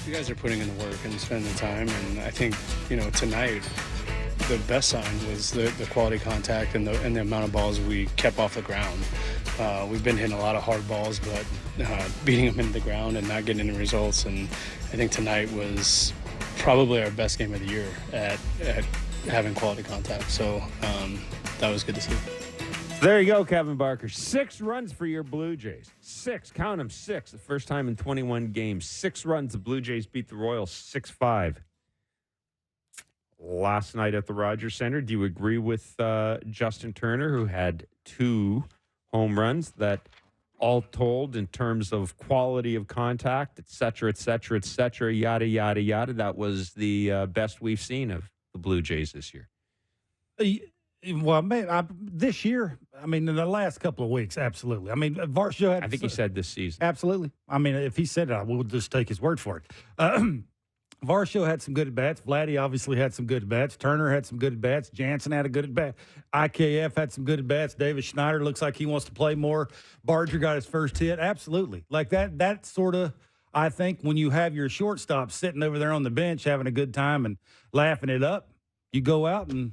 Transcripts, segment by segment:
You guys are putting in the work and spending the time, and I think, tonight the best sign was the quality contact and the amount of balls we kept off the ground. We've been hitting a lot of hard balls, but beating them into the ground and not getting any results. And I think tonight was probably our best game of the year at having quality contact. So that was good to see. There you go, Kevin Barker. 6 runs for your Blue Jays. 6. Count them, 6. The first time in 21 games. 6 runs. The Blue Jays beat the Royals 6-5. Last night at the Rogers Center, do you agree with Justin Turner, who had 2 home runs that all told in terms of quality of contact, et cetera, yada, yada, yada, that was the best we've seen of the Blue Jays this year? Well, this year, in the last couple of weeks, absolutely. Varsho had... I think he said this season. Absolutely. If he said it, I will just take his word for it. Varsho had some good at-bats. Vladdy obviously had some good at-bats. Turner had some good at-bats. Jansen had a good at-bat. IKF had some good at-bats. David Schneider looks like he wants to play more. Barger got his first hit. Absolutely. Like that sort of, I think, when you have your shortstop sitting over there on the bench having a good time and laughing it up, you go out and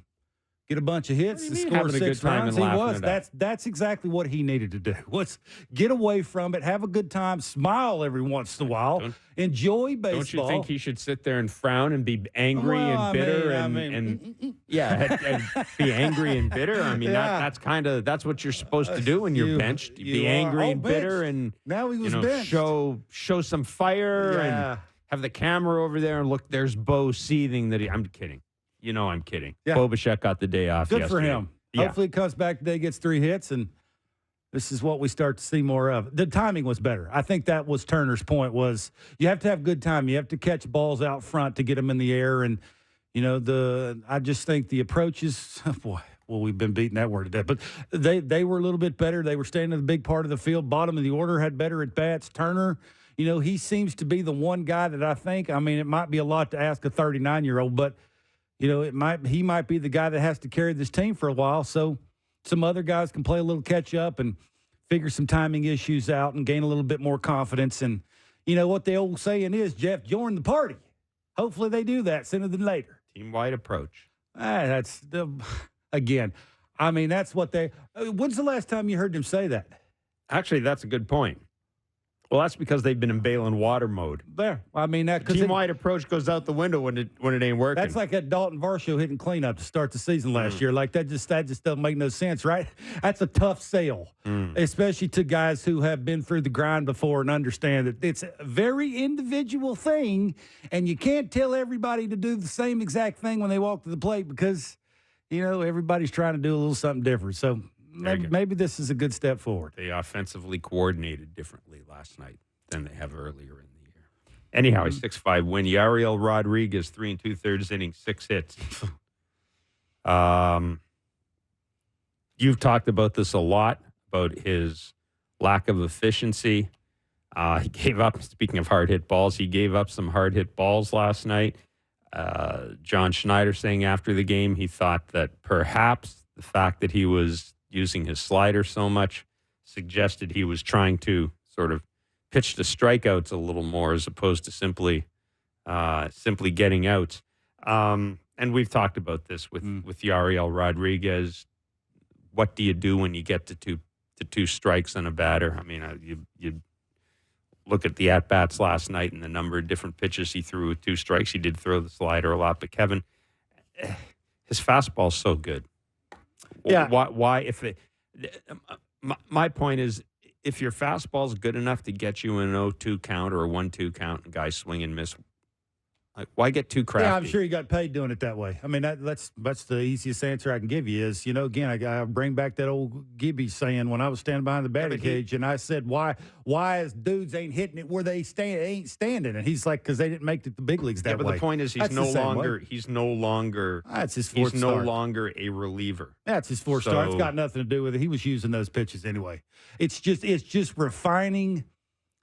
get a bunch of hits and score 6 runs. He was. That's exactly what he needed to do. Was get away from it, have a good time, smile every once in a while, enjoy baseball. Don't you think he should sit there and frown and be angry and bitter and be angry and bitter? That's what you're supposed to do when you're benched. Be angry and bitter and now he was benched. Show some fire and have the camera over there and look. There's Bo seething that I'm kidding. I'm kidding. Yeah. Bobachek got the day off Good yesterday. for him. Yeah. Hopefully he comes back today, gets 3 hits, and this is what we start to see more of. The timing was better. I think that was Turner's point, was you have to have good time. You have to catch balls out front to get them in the air. And, I just think the approaches, we've been beating that word to death, but they were a little bit better. They were standing in the big part of the field. Bottom of the order had better at-bats. Turner, he seems to be the one guy that I think, it might be a lot to ask a 39-year-old, but he might be the guy that has to carry this team for a while, so some other guys can play a little catch-up and figure some timing issues out and gain a little bit more confidence. And what the old saying is, Jeff, join the party. Hopefully they do that sooner than later. Team-wide approach. That's what they – when's the last time you heard them say that? Actually, that's a good point. Well, that's because they've been in bail and water mode. There. Team-wide approach goes out the window when it ain't working. That's like that Dalton Varsho hitting cleanup to start the season last year. Like that just doesn't make no sense, right? That's a tough sell, especially to guys who have been through the grind before and understand that it's a very individual thing, and you can't tell everybody to do the same exact thing when they walk to the plate because, everybody's trying to do a little something different. So maybe this is a good step forward. They offensively coordinated differently last night than they have earlier in the year. Anyhow, a 6-5 win. Yariel Rodriguez, 3 2/3 innings, 6 hits. You've talked about this a lot, about his lack of efficiency. He gave up, speaking of hard hit balls, he gave up some hard hit balls last night. John Schneider saying after the game he thought that perhaps the fact that he was using his slider so much suggested he was trying to sort of pitch to strikeouts a little more as opposed to simply getting outs. And we've talked about this with Yariel Rodriguez. What do you do when you get to two strikes on a batter? You look at the at-bats last night and the number of different pitches he threw with 2 strikes. He did throw the slider a lot, but Kevin, his fastball's so good. Yeah. Why my point is, if your fastball's good enough to get you an 0-2 count or a 1-2 count and guys swing and miss, why get too crafty? Yeah, I'm sure you got paid doing it that way. That's the easiest answer I can give you is, again, I bring back that old Gibby saying when I was standing behind the batting cage and I said, why is dudes ain't hitting it where they ain't standing? And he's like, because they didn't make it the big leagues that way. But the point is he's no longer that's his fourth start. No longer a reliever. That's his fourth start. It's got nothing to do with it. He was using those pitches anyway. It's just refining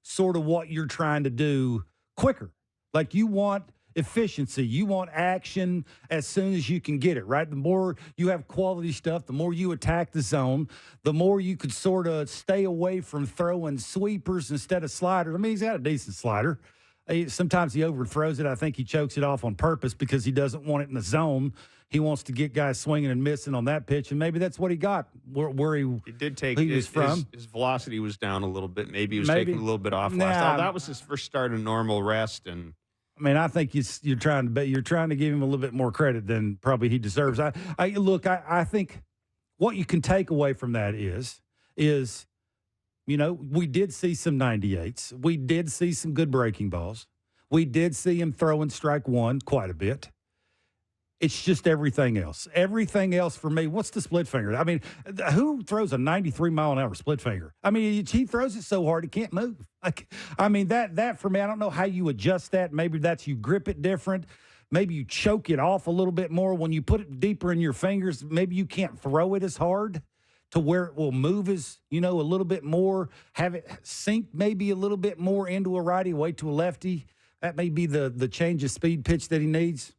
sort of what you're trying to do quicker. Like you want efficiency. You want action as soon as you can get it, right? The more you have quality stuff, the more you attack the zone, the more you could sort of stay away from throwing sweepers instead of sliders. He's got a decent slider. Sometimes he overthrows it. I think he chokes it off on purpose because he doesn't want it in the zone. He wants to get guys swinging and missing on that pitch, and maybe that's what he got where he did take he was from. His velocity was down a little bit. Maybe he was taking a little bit off last. Oh, that was his first start of normal rest, and I mean, I think you're trying to give him a little bit more credit than probably he deserves. I think what you can take away from that is we did see some 98s. We did see some good breaking balls. We did see him throwing strike one quite a bit. It's just everything else. Everything else for me, what's the split finger? I mean, who throws a 93-mile-an-hour split finger? I mean, he throws it so hard he can't move. That for me, I don't know how you adjust that. Maybe that's you grip it different. Maybe you choke it off a little bit more. When you put it deeper in your fingers, maybe you can't throw it as hard to where it will move a little bit more, have it sink maybe a little bit more into a righty, away to a lefty. That may be the change of speed pitch that he needs.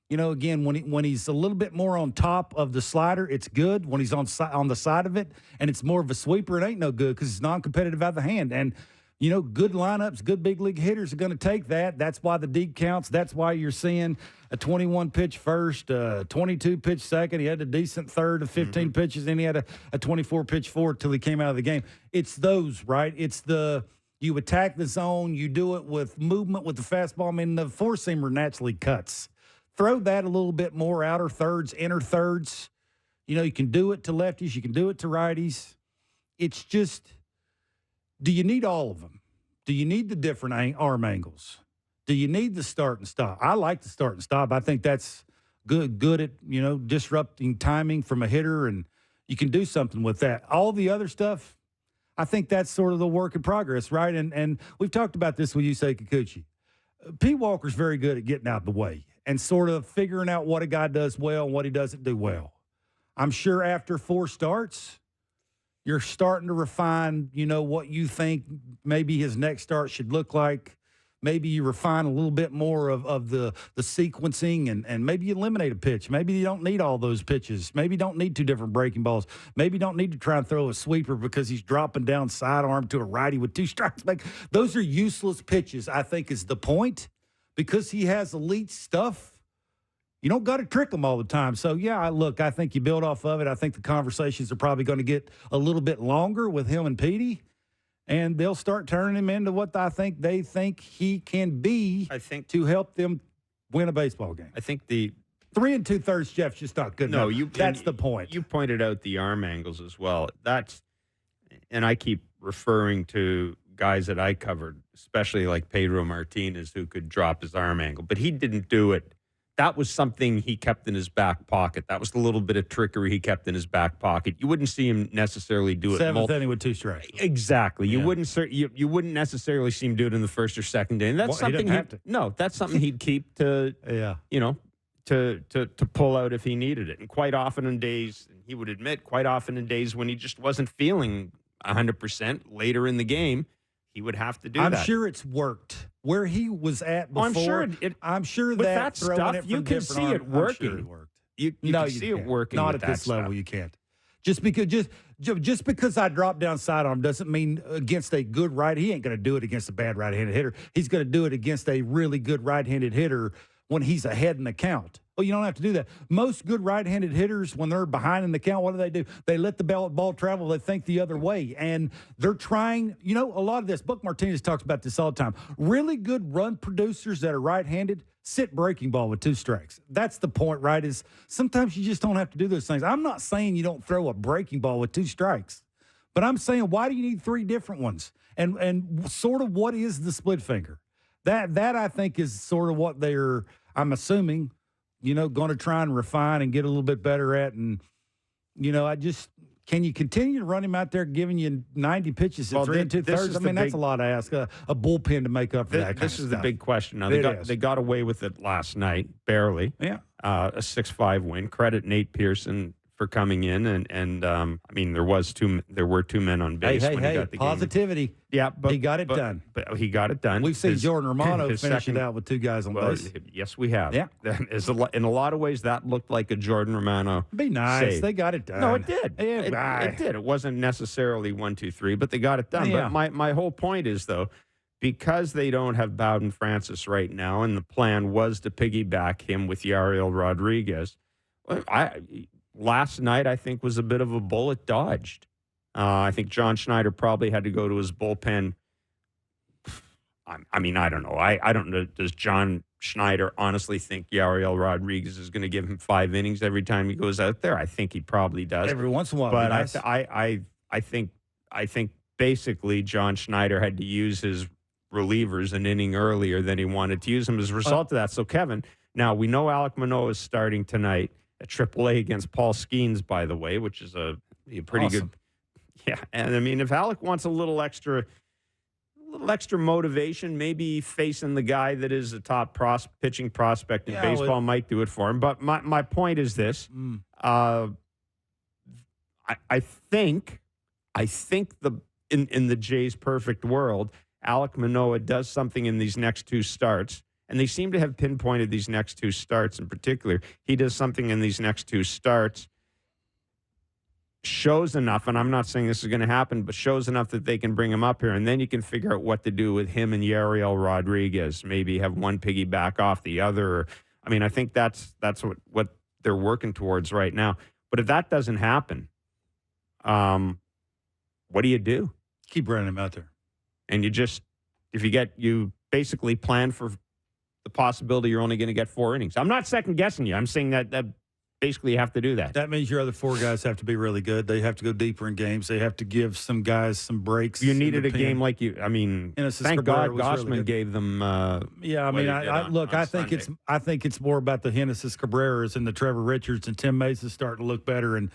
Again, when he's a little bit more on top of the slider, it's good. When he's on the side of it and it's more of a sweeper, it ain't no good because it's non-competitive out of the hand. And, good lineups, good big league hitters are going to take that. That's why the deep counts. That's why you're seeing a 21-pitch first, 22-pitch second. He had a decent third of 15 pitches, and he had a 24-pitch fourth till he came out of the game. It's those, right? It's you attack the zone. You do it with movement with the fastball. I mean, the four-seamer naturally cuts. Throw that a little bit more, outer thirds, inner thirds. You can do it to lefties. You can do it to righties. It's just, do you need all of them? Do you need the different arm angles? Do you need the start and stop? I like the start and stop. I think that's good at, disrupting timing from a hitter, and you can do something with that. All the other stuff, I think that's sort of the work in progress, right? And we've talked about this with Yusei Kikuchi. Pete Walker's very good at getting out of the way and sort of figuring out what a guy does well and what he doesn't do well. I'm sure after 4 starts, you're starting to refine, what you think maybe his next start should look like. Maybe you refine a little bit more of the sequencing and maybe you eliminate a pitch. Maybe you don't need all those pitches. Maybe you don't need 2 different breaking balls. Maybe you don't need to try and throw a sweeper because he's dropping down sidearm to a righty with 2 strikes. Those are useless pitches, I think, is the point. Because he has elite stuff, you don't got to trick him all the time. So, I think you build off of it. I think the conversations are probably going to get a little bit longer with him and Petey, and they'll start turning him into what I think they think he can be to help them win a baseball game. I think the 3 2/3 Jeff's just not good enough. That's the point. You pointed out the arm angles as well. And I keep referring to guys that I covered, especially like Pedro Martinez, who could drop his arm angle. But he didn't do it. That was something he kept in his back pocket. That was the little bit of trickery he kept in his back pocket. You wouldn't see him necessarily do it. 7th inning with 2 strikes. Exactly. Yeah. You wouldn't necessarily see him do it in the first or second inning. That's something that's something he'd keep to to pull out if he needed it. And quite often in days, he would admit, when he just wasn't feeling 100% later in the game, he would have to do that. I'm sure it's worked. Where he was at before, I'm sure with that stuff, you can see it working. Sure it worked. You can see it working. Not at this level, you can't. Just because I drop down sidearm doesn't mean against a good right. He ain't going to do it against a bad right-handed hitter. He's going to do it against a really good right-handed hitter when he's ahead in the count. Well, you don't have to do that. Most good right-handed hitters, when they're behind in the count, what do? They let the ball travel. They think the other way. And they're trying, a lot of this. Buck Martinez talks about this all the time. Really good run producers that are right-handed sit breaking ball with 2 strikes. That's the point, right, is sometimes you just don't have to do those things. I'm not saying you don't throw a breaking ball with 2 strikes. But I'm saying, why do you need 3 different ones? And sort of what is the split finger? That I think is sort of what they're, I'm assuming, going to try and refine and get a little bit better at. And, can you continue to run him out there giving you 90 pitches at 3 2/3? I mean, that's a lot to ask a bullpen to make up for that kind of This is the big question. Now, they got away with it last night, barely. Yeah. A 6-5 win. Credit Nate Pearson for coming in, and I mean, there were 2 men on base when he got the positivity. game. Yeah, but he got it done. But he got it done. We've seen Jordan Romano finish it out with 2 guys on base. Yes, we have. Yeah, in a lot of ways, that looked like a Jordan Romano. Be nice. Save. They got it done. No, it did. Yeah, it did. It wasn't necessarily 1, 2, 3, but they got it done. Yeah. But my whole point is, though, because they don't have Bowden Francis right now, and the plan was to piggyback him with Yariel Rodriguez. Last night, I think, was a bit of a bullet dodged. I think John Schneider probably had to go to his bullpen. I mean, I don't know. I don't know. Does John Schneider honestly think Yariel Rodriguez is going to give him 5 innings every time he goes out there? I think he probably does. Every once in a while. But nice. I think basically John Schneider had to use his relievers an inning earlier than he wanted to use them as a result of that. So, Kevin, now we know Alek Manoah is starting tonight at AAA against Paul Skeens, by the way, which is a pretty awesome. good. Yeah, and I mean, if Alek wants a little extra motivation, maybe facing the guy that is a top pitching prospect in baseball might do it for him. But my point is this: I think in the Jays' perfect world, Alek Manoah does something in these next 2 starts, and they seem to have pinpointed these next 2 starts in particular. He does something in these next 2 starts, shows enough, and I'm not saying this is going to happen, but shows enough that they can bring him up here, and then you can figure out what to do with him and Yariel Rodriguez. Maybe have one piggyback off the other. I mean, I think that's what they're working towards right now. But if that doesn't happen, what do you do? Keep running him out there. And you basically plan for the possibility you're only going to get 4 innings. I'm not second guessing you. I'm saying that basically you have to do that. That means your other 4 guys have to be really good. They have to go deeper in games. They have to give some guys some breaks. You needed a game like thank God Gossman really gave them. Yeah, I mean, I think it's more about the Genesis Cabreras and the Trevor Richards and Tim Mason starting to look better. And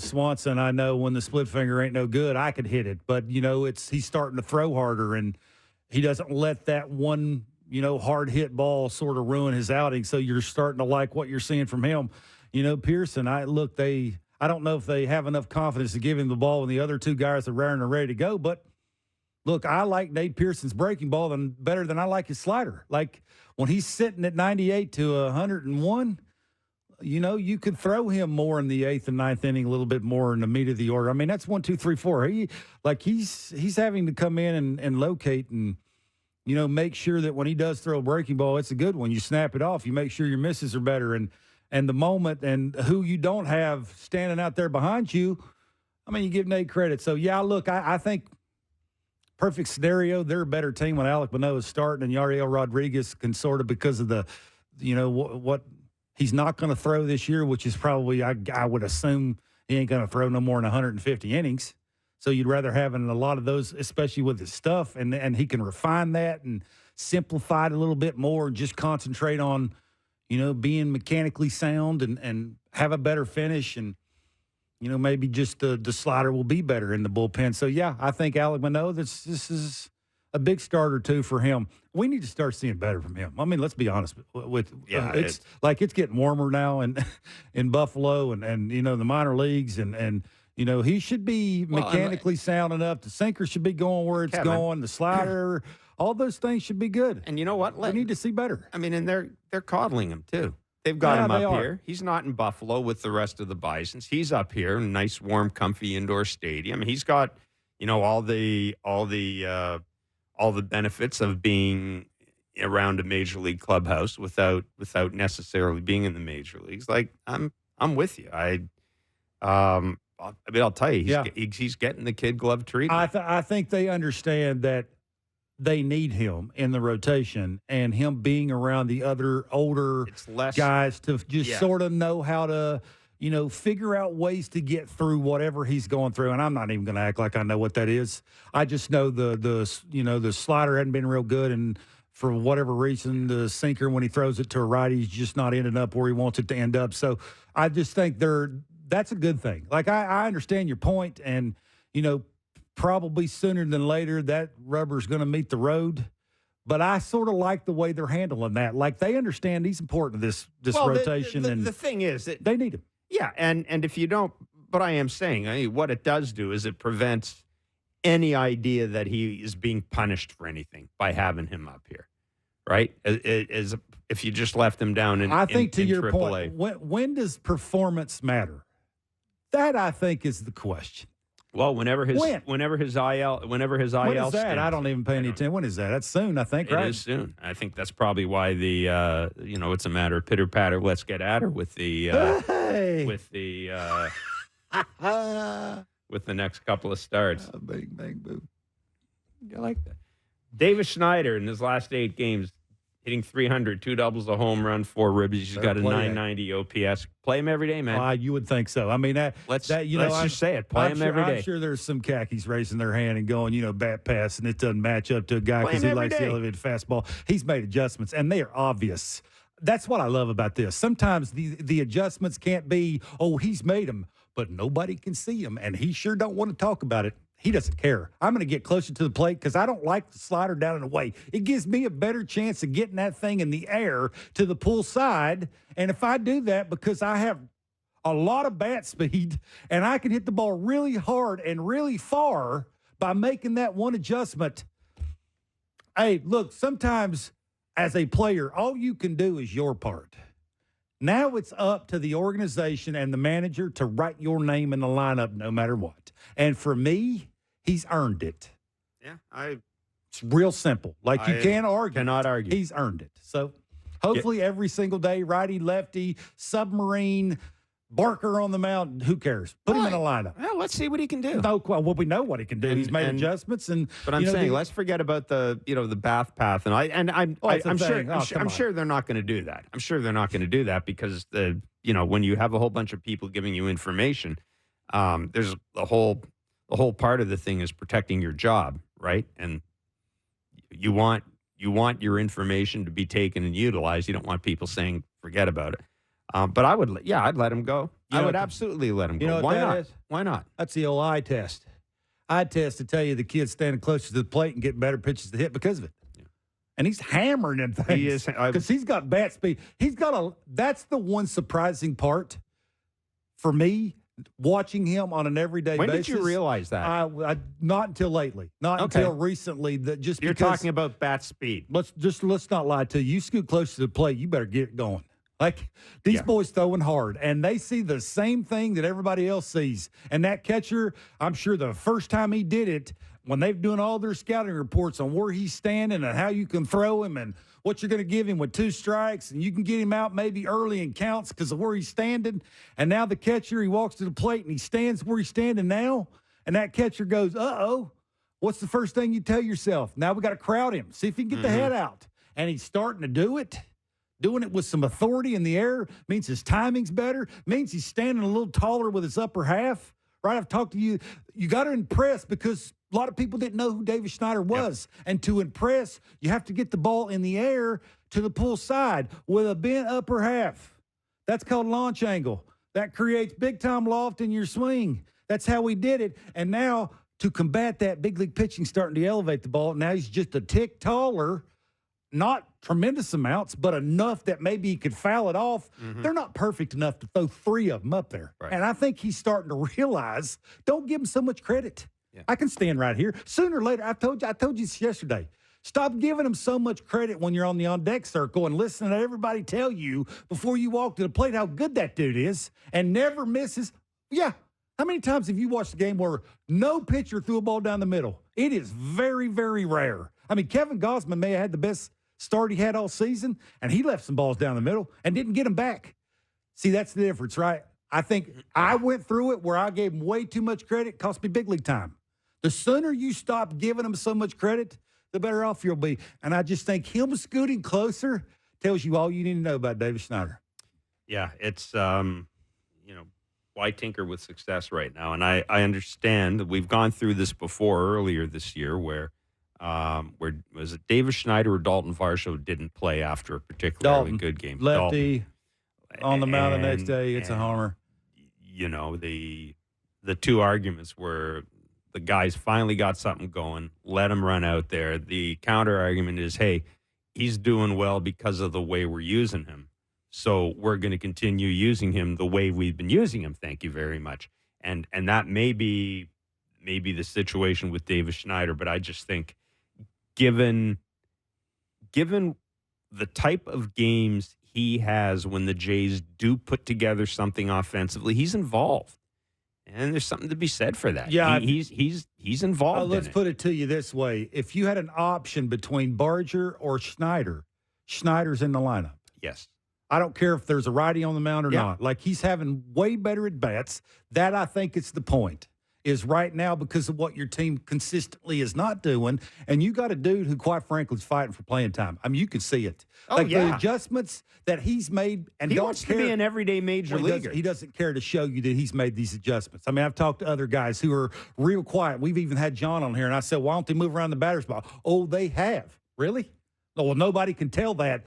Swanson, I know when the split finger ain't no good, I could hit it, but he's starting to throw harder, and he doesn't let that one hard hit ball sort of ruin his outing. So you're starting to like what you're seeing from him. Pearson, I don't know if they have enough confidence to give him the ball when the other 2 guys are raring and ready to go. But look, I like Nate Pearson's breaking ball better than I like his slider. Like when he's sitting at 98 to 101, you could throw him more in the 8th and 9th inning, a little bit more in the meat of the order. I mean, that's 1, 2, 3, 4. He's having to come in and locate and make sure that when he does throw a breaking ball, it's a good one. You snap it off. You make sure your misses are better. And the moment and who you don't have standing out there behind you, I mean, you give Nate credit. So, yeah, look, I think perfect scenario, they're a better team when Alek Manoah is starting, and Yariel Rodriguez can sort of, because of the, what he's not going to throw this year, which is probably, I would assume he ain't going to throw no more than 150 innings. So you'd rather having a lot of those, especially with his stuff, and he can refine that and simplify it a little bit more and just concentrate on, being mechanically sound and have a better finish. And, maybe just the slider will be better in the bullpen. So, yeah, I think Alek Manoah, this is a big starter, too, for him. We need to start seeing better from him. I mean, let's be honest it's getting warmer now in Buffalo and the minor leagues and he should be mechanically sound enough. The sinker should be going where it's going. The slider, all those things should be good. And you know what? We need to see better. I mean, and they're coddling him too. They've got him up here. He's not in Buffalo with the rest of the Bisons. He's up here in a nice, warm, comfy indoor stadium. He's got, all the benefits of being around a major league clubhouse without necessarily being in the major leagues. Like I'm with you. I'll tell you, he's getting the kid glove treatment. I think they understand that they need him in the rotation, and him being around the other older guys to just sort of know how to, figure out ways to get through whatever he's going through. And I'm not even going to act like I know what that is. I just know the slider hadn't been real good, and for whatever reason, the sinker, when he throws it to a righty, he's just not ending up where he wants it to end up. So I just think that's a good thing. Like, I understand your point, and, probably sooner than later that rubber's going to meet the road. But I sort of like the way they're handling that. Like, they understand he's important to this rotation. And the thing is, they need him. Yeah, and if you don't, but I am saying, what it does do is it prevents any idea that he is being punished for anything by having him up here, right? As if you just left him down in I think in your AAA. Point, when does performance matter? That, I think, is the question. Well, whenever his IL When is that? stint, I don't even pay any attention. When is that? That's soon, I think, right? It is soon. I think that's probably why it's a matter of pitter patter. Let's get at her with the with the next couple of starts. Bang, bang, boom. I like that. David Schneider in his last 8 games, hitting 300, 2 doubles, a home run, 4 ribbies. He's got a 990 OPS. Play him every day, man. Well, you would think so. I mean, let's just say it. Play him every day. I'm sure there's some khakis raising their hand and going, bat pass, and it doesn't match up to a guy because he likes the elevated fastball. He's made adjustments, and they are obvious. That's what I love about this. Sometimes the adjustments can't be, he's made them, but nobody can see them, and he sure don't want to talk about it. He doesn't care. I'm going to get closer to the plate because I don't like the slider down and away. It gives me a better chance of getting that thing in the air to the pull side. And if I do that because I have a lot of bat speed and I can hit the ball really hard and really far by making that one adjustment. Hey, look, sometimes as a player, all you can do is your part. Now it's up to the organization and the manager to write your name in the lineup no matter what. And for me, he's earned it. Yeah, it's real simple. You can't argue. Cannot argue. He's earned it. So hopefully every single day, righty, lefty, submarine, Barker on the mound, who cares? Put him in a lineup. Well, let's see what he can do. We know what he can do. He's made adjustments, but I'm saying let's forget about the bath path. I'm sure they're not going to do that. I'm sure they're not going to do that because when you have a whole bunch of people giving you information, there's the whole part of the thing is protecting your job, right? And you want your information to be taken and utilized. You don't want people saying forget about it. But I'd let him go. I would absolutely let him go. Why not? Why not? That's the old eye test. Eye test to tell you the kid's standing closer to the plate and getting better pitches to hit because of it. Yeah. And he's hammering them things. He is. Because he's got bat speed. That's the one surprising part for me, watching him on an everyday basis. When did you realize that? I not until lately. Not until recently. You're talking about bat speed. Let's not lie to you. You scoot close to the plate, you better get it going. These boys throwing hard, and they see the same thing that everybody else sees. And that catcher, I'm sure the first time he did it, when they're doing all their scouting reports on where he's standing and how you can throw him and what you're going to give him with 2 strikes, and you can get him out maybe early in counts because of where he's standing. And now the catcher, he walks to the plate, and he stands where he's standing now, and that catcher goes, uh-oh, what's the first thing you tell yourself? Now we got to crowd him, see if he can get the head out. And he's starting to do it. Doing it with some authority in the air means his timing's better, means he's standing a little taller with his upper half, right? I've talked to you. You got to impress because a lot of people didn't know who David Schneider was. Yep. And to impress, you have to get the ball in the air to the pull side with a bent upper half. That's called launch angle. That creates big-time loft in your swing. That's how we did it. And now to combat that, big league pitching starting to elevate the ball. Now he's just a tick taller. Not tremendous amounts, but enough that maybe he could foul it off. Mm-hmm. They're not perfect enough to throw 3 of them up there. Right. And I think he's starting to realize, don't give him so much credit. Yeah. I can stand right here. Sooner or later, I told you this yesterday, stop giving him so much credit when you're on the on-deck circle and listen to everybody tell you before you walk to the plate how good that dude is and never misses. Yeah. How many times have you watched a game where no pitcher threw a ball down the middle? It is very, very rare. I mean, Kevin Gausman may have had the best start he had all season, and he left some balls down the middle and didn't get them back. See, that's the difference, right? I think I went through it where I gave him way too much credit. Cost me big league time. The sooner you stop giving him so much credit, the better off you'll be. And I just think him scooting closer tells you all you need to know about David Schneider. Yeah, it's, why tinker with success right now? And I understand that we've gone through this before earlier this year where was it David Schneider or Dalton Varsho didn't play after a particularly good game? Lefty on the mound the next day. It's a homer. The 2 arguments were the guys finally got something going. Let him run out there. The counter argument is, hey, he's doing well because of the way we're using him. So we're going to continue using him the way we've been using him. Thank you very much. And that may be the situation with David Schneider, but I just think given the type of games he has when the Jays do put together something offensively, he's involved. And there's something to be said for that. Yeah, he's involved let's in it. put it to you this way. If you had an option between Barger or Schneider, Schneider's in the lineup. Yes. I don't care if there's a righty on the mound or not. Like, he's having way better at-bats. That, I think, is the point, is right now because of what your team consistently is not doing. And you got a dude who, quite frankly, is fighting for playing time. I mean, you can see it. The adjustments that he's made. And he wants to be an everyday major leaguer. He doesn't care to show you that he's made these adjustments. I mean, I've talked to other guys who are real quiet. We've even had John on here, and I said, why don't they move around the batter's box? Oh, they have. Really? Oh, well, nobody can tell that.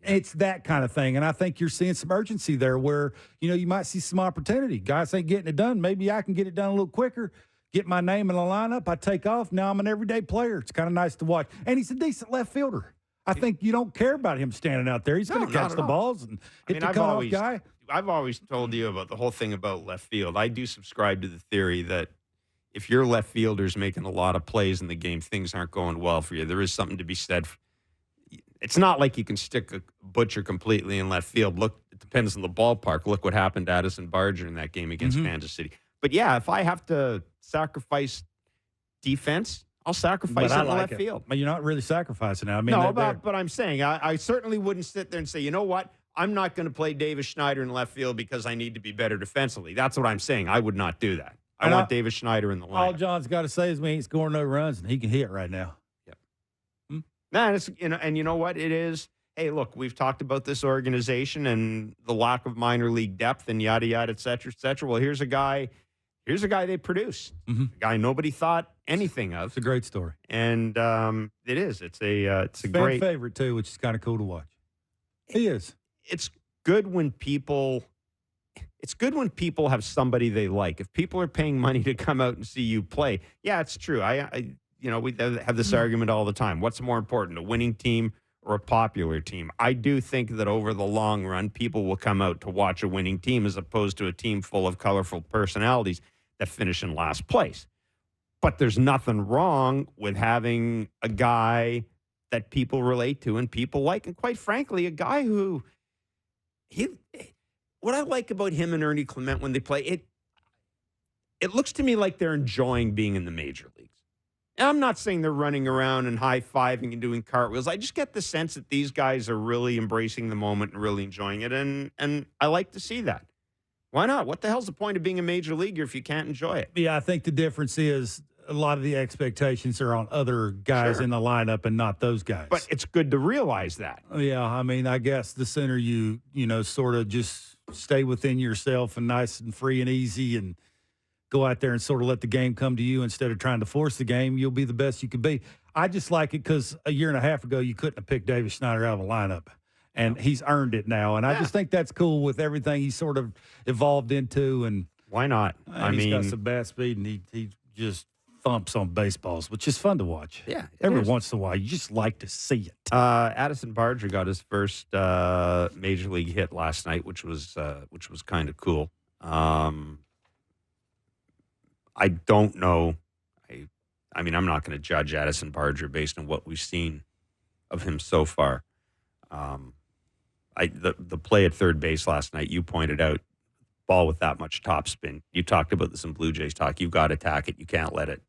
It's that kind of thing. And I think you're seeing some urgency there where, you might see some opportunity. Guys ain't getting it done. Maybe I can get it done a little quicker, get my name in the lineup. I take off. Now I'm an everyday player. It's kind of nice to watch. And he's a decent left fielder. I think you don't care about him standing out there. He's going to catch the balls and hit the cutoff guy. I've always told you about the whole thing about left field. I do subscribe to the theory that if your left fielder's making a lot of plays in the game, things aren't going well for you. There is something to be said for. It's not like you can stick a butcher completely in left field. Look, it depends on the ballpark. Look what happened to Addison Barger in that game against Kansas City. But, yeah, if I have to sacrifice defense, I'll sacrifice it in left field. But you're not really sacrificing it. I mean, but I'm saying I certainly wouldn't sit there and say, you know what, I'm not going to play Davis Schneider in left field because I need to be better defensively. That's what I'm saying. I would not do that. I want Davis Schneider in the lineup. All John's got to say is we ain't scoring no runs, and he can hit right now. Nah, it's, and you know what it is? Hey, look, we've talked about this organization and the lack of minor league depth and yada, yada, et cetera, et cetera. Well, here's a guy they produce. A guy nobody thought anything of. It's a great story. And it is. It's a great favorite, too, which is kind of cool to watch. He is. It's good when people have somebody they like. If people are paying money to come out and see you play, yeah, it's true. We have this argument all the time. What's more important, a winning team or a popular team? I do think that over the long run, people will come out to watch a winning team as opposed to a team full of colorful personalities that finish in last place. But there's nothing wrong with having a guy that people relate to and people like. And quite frankly, a guy who what I like about him and Ernie Clement when they play, it looks to me like they're enjoying being in the major leagues. And I'm not saying they're running around and high-fiving and doing cartwheels. I just get the sense that these guys are really embracing the moment and really enjoying it, and I like to see that. Why not? What the hell's the point of being a major leaguer if you can't enjoy it? Yeah, I think the difference is a lot of the expectations are on other guys in the lineup and not those guys. But it's good to realize that. Yeah, I mean, I guess the sooner you sort of just stay within yourself and nice and free and easy and go out there and sort of let the game come to you instead of trying to force the game, you'll be the best you can be. I just like it because a year and a half ago, you couldn't have picked David Schneider out of a lineup, and he's earned it now. And I just think that's cool with everything he's sort of evolved into. And why not? He's got some bat speed, and he just thumps on baseballs, which is fun to watch. Yeah, every once in a while, you just like to see it. Addison Barger got his first major league hit last night, which was kind of cool. I don't know. I mean, I'm not going to judge Addison Barger based on what we've seen of him so far. The play at third base last night, you pointed out, ball with that much topspin. You talked about this in Blue Jays talk. You've got to attack it. You can't let it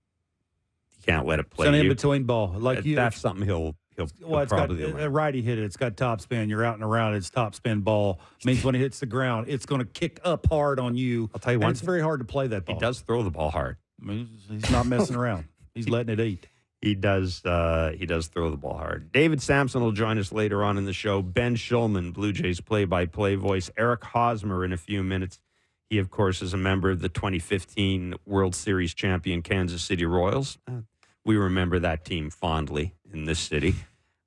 play. It's an in-between ball. That's something he'll probably a righty hit it. It's got topspin. You're out and around. It's topspin ball. Means when it hits the ground, it's going to kick up hard on you. I'll tell you what. It's very hard to play that ball. He does throw the ball hard. I mean, he's not messing around. He's letting it eat. He does throw the ball hard. David Samson will join us later on in the show. Ben Shulman, Blue Jays play-by-play voice. Eric Hosmer in a few minutes. He, of course, is a member of the 2015 World Series champion Kansas City Royals. We remember that team fondly in this city.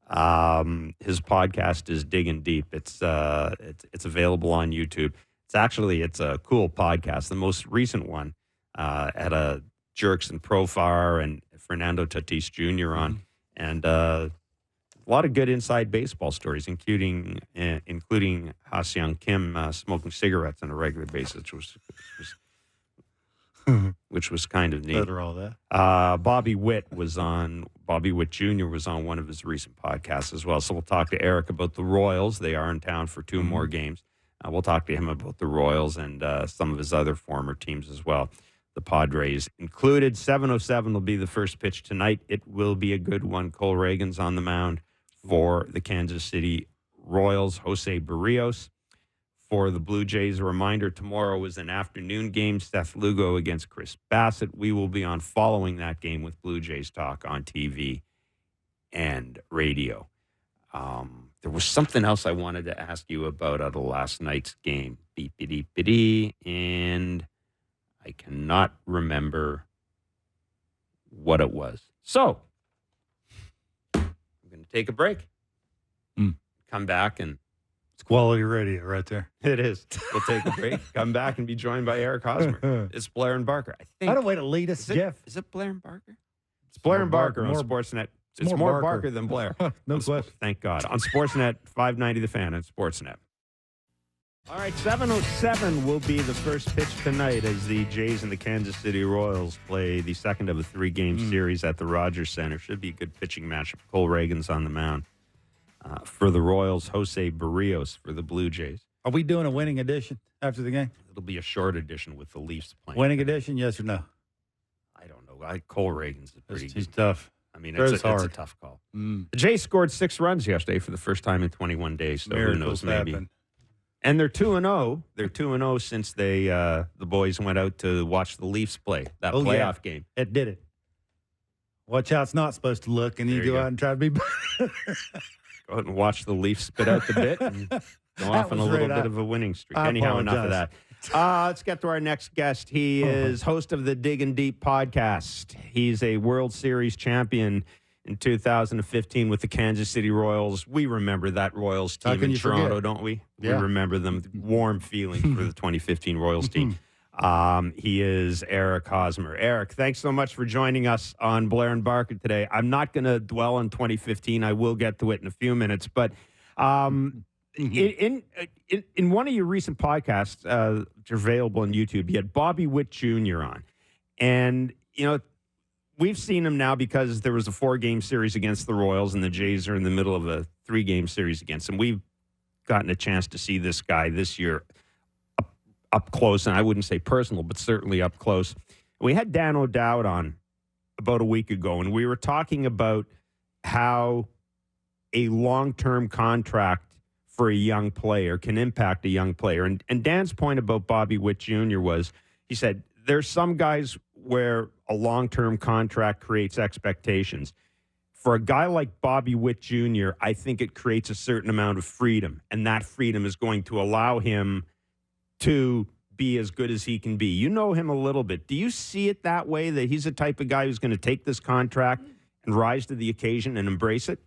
His podcast is Diggin Deep. It's available on YouTube. It's a cool podcast. The most recent one had a Jerks and Profar and Fernando Tatis Jr. on, and a lot of good inside baseball stories, including Ha-Seong Kim smoking cigarettes on a regular basis, which was kind of neat. Better all that. Bobby Witt Jr. was on one of his recent podcasts as well. So we'll talk to Eric about the Royals. They are in town for two more games. We'll talk to him about the Royals and some of his other former teams as well. The Padres included. 7:07 will be the first pitch tonight. It will be a good one. Cole Reagan's on the mound for the Kansas City Royals. Jose Barrios for the Blue Jays. A reminder, tomorrow is an afternoon game. Seth Lugo against Chris Bassett. We will be on following that game with Blue Jays Talk on TV and radio. There was something else I wanted to ask you about out of last night's game. Beep-a-dee-ba-dee, and I cannot remember what it was. So, I'm going to take a break. Come back and... It's quality radio right there. It is. We'll take a break, come back, and be joined by Eric Hosmer. It's Blair and Barker. I don't way to lead us, Jeff. Is it Blair and Barker? It's Blair and Barker on Sportsnet. It's more Barker than Blair. No question. Thank God. On Sportsnet, 590 The Fan and Sportsnet. All right, 7:07 will be the first pitch tonight as the Jays and the Kansas City Royals play the second of a three-game series at the Rogers Center. Should be a good pitching matchup. Cole Reagan's on the mound. For the Royals, Jose Barrios for the Blue Jays. Are we doing a winning edition after the game? It'll be a short edition with the Leafs playing. Winning edition, yes or no? I don't know. Cole Reagan's pretty good. He's tough. I mean, it's a tough call. The Jays scored 6 runs yesterday for the first time in 21 days. So Miracles who knows, maybe. happen. And they're 2-0. They're 2-0 since the boys went out to watch the Leafs play that playoff game. It did it. Watch how it's not supposed to look, and you go out and try to be better. Go out and watch the Leafs spit out the bit and go off on a little bit of a winning streak. Anyhow, enough of that. Let's get to our next guest. He is host of the Diggin Deep podcast. He's a World Series champion in 2015 with the Kansas City Royals. We remember that Royals team in Toronto, don't we? Yeah. We remember them. Warm feelings for the 2015 Royals team. He is Eric Hosmer. Eric, thanks so much for joining us on Blair and Barker today. I'm not going to dwell on 2015. I will get to it in a few minutes. But in one of your recent podcasts, which are available on YouTube, you had Bobby Witt Jr. on. And, you know, we've seen him now because there was a 4-game series against the Royals and the Jays are in the middle of a 3-game series against them. We've gotten a chance to see this guy this year up close, and I wouldn't say personal, but certainly up close. We had Dan O'Dowd on about a week ago, and we were talking about how a long-term contract for a young player can impact a young player. And Dan's point about Bobby Witt Jr. was, he said, there's some guys where a long-term contract creates expectations. For a guy like Bobby Witt Jr., I think it creates a certain amount of freedom, and that freedom is going to allow him to be as good as he can be. You know him a little bit. Do you see it that way, that he's the type of guy who's going to take this contract and rise to the occasion and embrace it?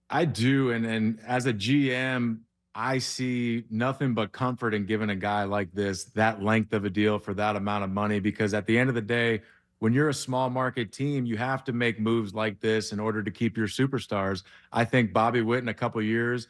I do. And as a GM, I see nothing but comfort in giving a guy like this that length of a deal for that amount of money, because at the end of the day, when you're a small market team, you have to make moves like this in order to keep your superstars. I think Bobby Witt in a couple of years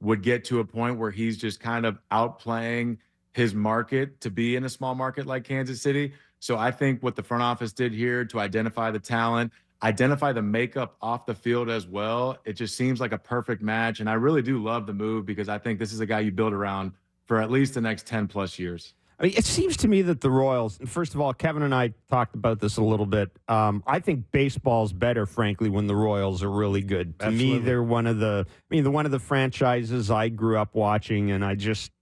would get to a point where he's just kind of outplaying his market to be in a small market like Kansas City. So I think what the front office did here to identify the talent, identify the makeup off the field as well, it just seems like a perfect match. And I really do love the move, because I think this is a guy you build around for at least the next 10 plus years. I mean, it seems to me that the Royals, and first of all, Kevin and I talked about this a little bit. I think baseball's better, frankly, when the Royals are really good. To me, they're one of the franchises I grew up watching, and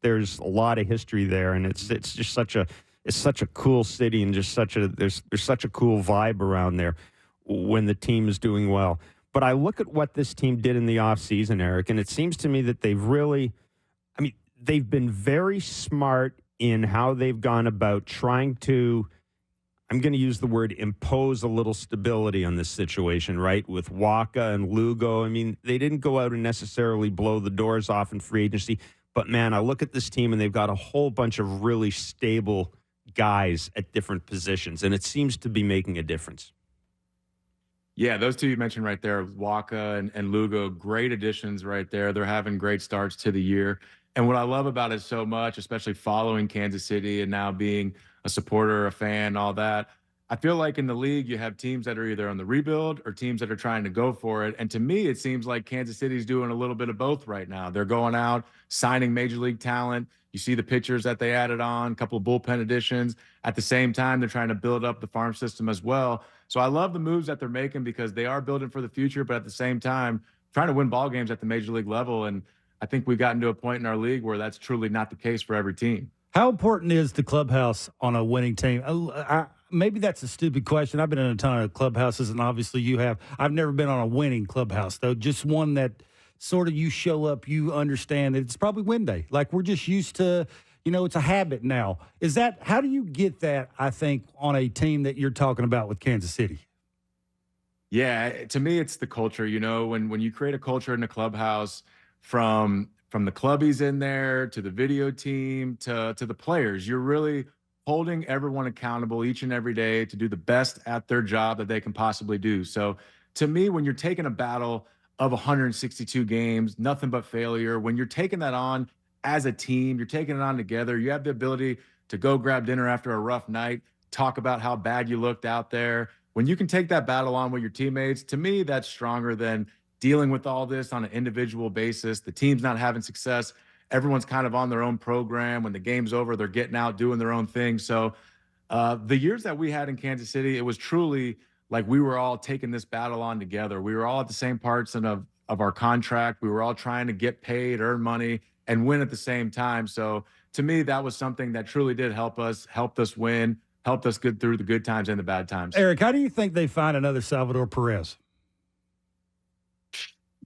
there's a lot of history there, and it's just such a cool city, and just there's such a cool vibe around there when the team is doing well. But I look at what this team did in the offseason, Eric, and it seems to me that they've been very smart in how they've gone about trying to, I'm going to use the word impose a little stability on this situation, right? With Waka and Lugo. I mean, they didn't go out and necessarily blow the doors off in free agency. But, man, I look at this team and they've got a whole bunch of really stable guys at different positions, and it seems to be making a difference. Yeah, those two you mentioned right there, Waka and Lugo, great additions right there. They're having great starts to the year. And what I love about it so much, especially following Kansas City and now being a supporter, a fan, all that, I feel like in the league, you have teams that are either on the rebuild or teams that are trying to go for it. And to me, it seems like Kansas City's doing a little bit of both right now. They're going out, signing major league talent. You see the pitchers that they added on, a couple of bullpen additions. At the same time, they're trying to build up the farm system as well. So I love the moves that they're making because they are building for the future, but at the same time, trying to win ball games at the major league level. And I think we've gotten to a point in our league where that's truly not the case for every team. How important is the clubhouse on a winning team? Maybe that's a stupid question. I've been in a ton of clubhouses, and obviously you have. I've never been on a winning clubhouse, though. Just one that sort of you show up, you understand that it's probably win day. Like we're just used to, it's a habit now. How do you get that, I think, on a team that you're talking about with Kansas City? Yeah, to me, it's the culture. When you create a culture in the clubhouse from the clubbies in there to the video team to the players, you're really holding everyone accountable each and every day to do the best at their job that they can possibly do. So to me, when you're taking a battle of 162 games, nothing but failure, when you're taking that on as a team, you're taking it on together, you have the ability to go grab dinner after a rough night, talk about how bad you looked out there. When you can take that battle on with your teammates, to me, that's stronger than dealing with all this on an individual basis. The team's not having success. Everyone's kind of on their own program. When the game's over, they're getting out, doing their own thing. So the years that we had in Kansas City, it was truly like we were all taking this battle on together. We were all at the same parts of our contract. We were all trying to get paid, earn money, and win at the same time. So to me, that was something that truly did helped us win, helped us get through the good times and the bad times. Eric, how do you think they find another Salvador Perez?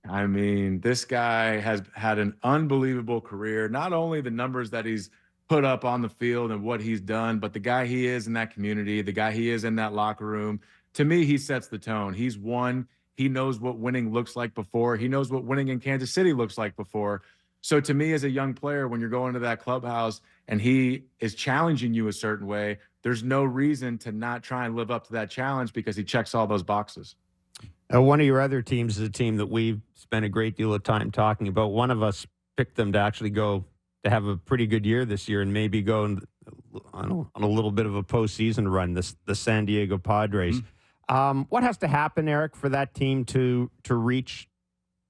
I mean, this guy has had an unbelievable career. Not only the numbers that he's put up on the field and what he's done, but the guy he is in that community, the guy he is in that locker room. To me, he sets the tone. He's won. He knows what winning looks like before. He knows what winning in Kansas City looks like before. So to me, as a young player, when you're going to that clubhouse and he is challenging you a certain way, there's no reason to not try and live up to that challenge because he checks all those boxes. One of your other teams is a team that we've spent a great deal of time talking about. One of us picked them to actually go to have a pretty good year this year and maybe go on a little bit of a postseason run, the San Diego Padres. What has to happen, Eric, for that team to reach,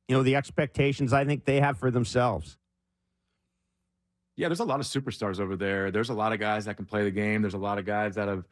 the expectations I think they have for themselves? Yeah, there's a lot of superstars over there. There's a lot of guys that can play the game. There's a lot of guys that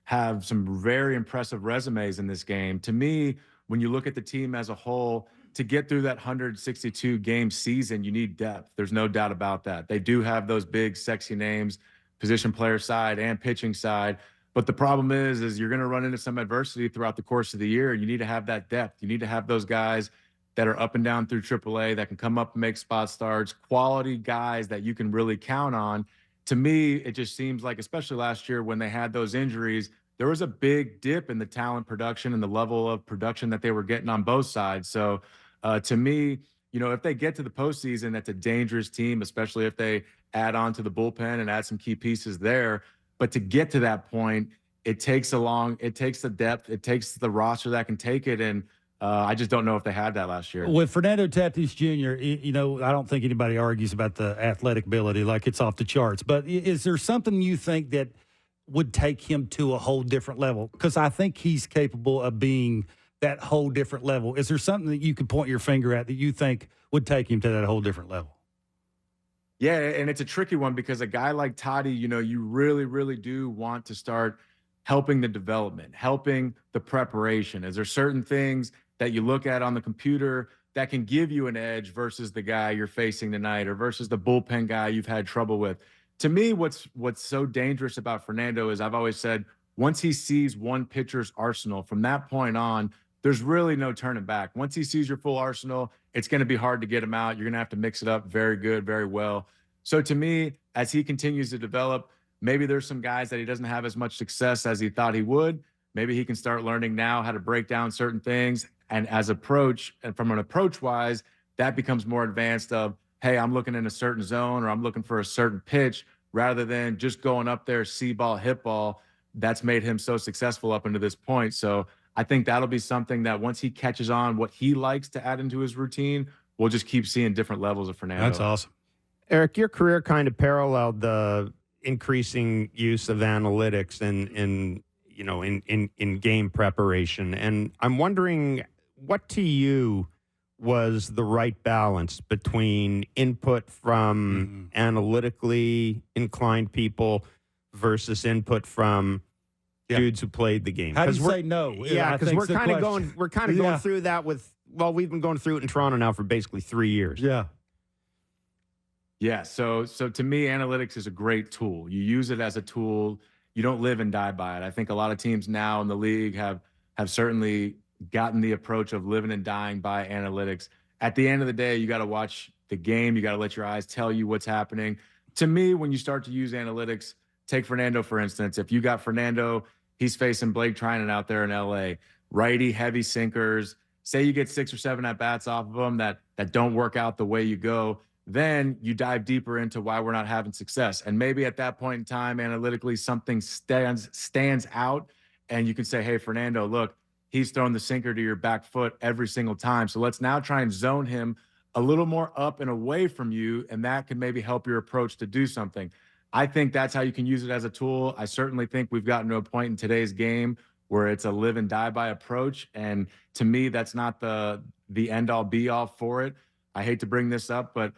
have some very impressive resumes in this game. To me, when you look at the team as a whole, to get through that 162 game season, you need depth. There's no doubt about that. They do have those big, sexy names, position player side and pitching side. But the problem is you're going to run into some adversity throughout the course of the year. You need to have that depth. You need to have those guys that are up and down through AAA that can come up and make spot starts, quality guys that you can really count on. To me, it just seems like, especially last year when they had those injuries, there was a big dip in the talent production and the level of production that they were getting on both sides. So to me, if they get to the postseason, that's a dangerous team, especially if they add on to the bullpen and add some key pieces there. But to get to that point, it takes the depth, it takes the roster that can take it. And I just don't know if they had that last year. With Fernando Tatis Jr., I don't think anybody argues about the athletic ability, like it's off the charts. But is there something you think that would take him to a whole different level? Because I think he's capable of being that whole different level. Is there something that you could point your finger at that you think would take him to that whole different level? Yeah, and it's a tricky one because a guy like Toddy, you really, really do want to start helping the development, helping the preparation. Is there certain things that you look at on the computer that can give you an edge versus the guy you're facing tonight or versus the bullpen guy you've had trouble with? To me, what's so dangerous about Fernando is I've always said once he sees one pitcher's arsenal, from that point on, there's really no turning back. Once he sees your full arsenal, it's going to be hard to get him out. You're going to have to mix it up very good, very well. So to me, as he continues to develop, maybe there's some guys that he doesn't have as much success as he thought he would. Maybe he can start learning now how to break down certain things. And from an approach wise, that becomes more advanced of, hey, I'm looking in a certain zone or I'm looking for a certain pitch rather than just going up there, see ball, hit ball. That's made him so successful up until this point. So I think that'll be something that once he catches on what he likes to add into his routine, we'll just keep seeing different levels of Fernando. That's awesome. Eric, your career kind of paralleled the increasing use of analytics and in game preparation. And I'm wondering, what to you was the right balance between input from analytically inclined people versus input from dudes who played the game? How do you say no? Yeah, because we're kind of going through that we've been going through it in Toronto now for basically 3 years. Yeah. Yeah. So to me, analytics is a great tool. You use it as a tool. You don't live and die by it. I think a lot of teams now in the league have certainly gotten the approach of living and dying by analytics. At the end of the day, you got to watch the game. You got to let your eyes tell you what's happening. To me, when you start to use analytics, take Fernando, for instance. If you got Fernando, he's facing Blake Trinan out there in LA, righty, heavy sinkers. Say you get 6 or 7 at-bats off of them that don't work out the way you go. Then you dive deeper into why we're not having success. And maybe at that point in time, analytically, something stands out. And you can say, hey, Fernando, look, he's throwing the sinker to your back foot every single time. So let's now try and zone him a little more up and away from you. And that can maybe help your approach to do something. I think that's how you can use it as a tool. I certainly think we've gotten to a point in today's game where it's a live and die by approach. And to me, that's not the end all be all for it. I hate to bring this up, but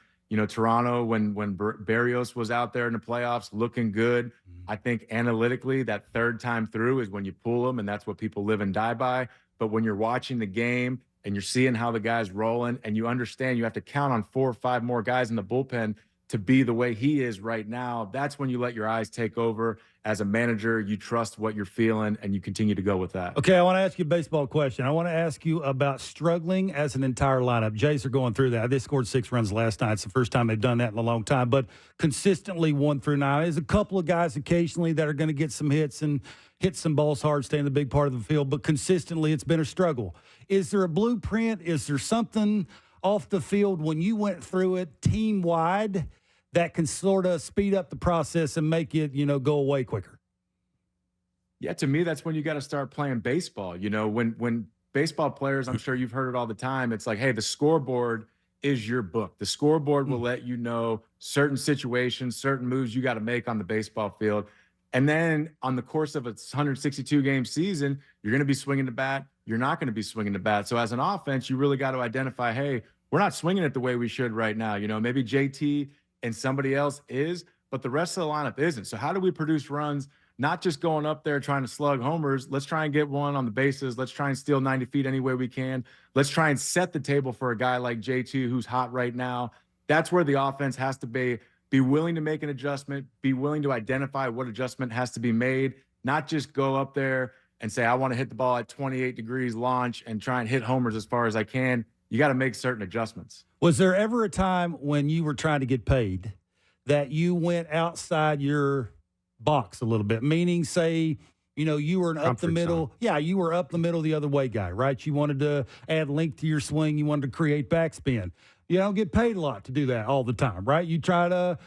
Toronto, when Berrios was out there in the playoffs looking good, I think analytically that third time through is when you pull them, and that's what people live and die by. But when you're watching the game and you're seeing how the guy's rolling and you understand you have to count on 4 or 5 more guys in the bullpen to be the way he is right now, that's when you let your eyes take over. As a manager, you trust what you're feeling and you continue to go with that. Okay, I want to ask you a baseball question. I want to ask you about struggling as an entire lineup. Jays are going through that. They scored 6 runs last night. It's the first time they've done that in a long time, but consistently 1 through 9. There's a couple of guys occasionally that are going to get some hits and hit some balls hard, stay in the big part of the field, but consistently it's been a struggle. Is there a blueprint? Is there something off the field when you went through it team-wide that can sort of speed up the process and make it, go away quicker? Yeah, to me, that's when you got to start playing baseball. When baseball players, I'm sure you've heard it all the time, it's like, hey, the scoreboard is your book. The scoreboard will let you know certain situations, certain moves you got to make on the baseball field. And then on the course of a 162-game season, you're going to be swinging the bat. You're not going to be swinging the bat. So as an offense, you really got to identify, hey, we're not swinging it the way we should right now. Maybe JT and somebody else is, but the rest of the lineup isn't. So how do we produce runs, not just going up there trying to slug homers? Let's try and get one on the bases. Let's try and steal 90 feet any way we can. Let's try and set the table for a guy like JT who's hot right now. That's where the offense has to be willing to make an adjustment, be willing to identify what adjustment has to be made, not just go up there and say, I want to hit the ball at 28 degrees launch and try and hit homers as far as I can. You got to make certain adjustments. Was there ever a time when you were trying to get paid that you went outside your box a little bit? Meaning, say, you were up the middle. Yeah, you were up the middle the other way guy, right? You wanted to add length to your swing. You wanted to create backspin. You don't get paid a lot to do that all the time, right? You try to,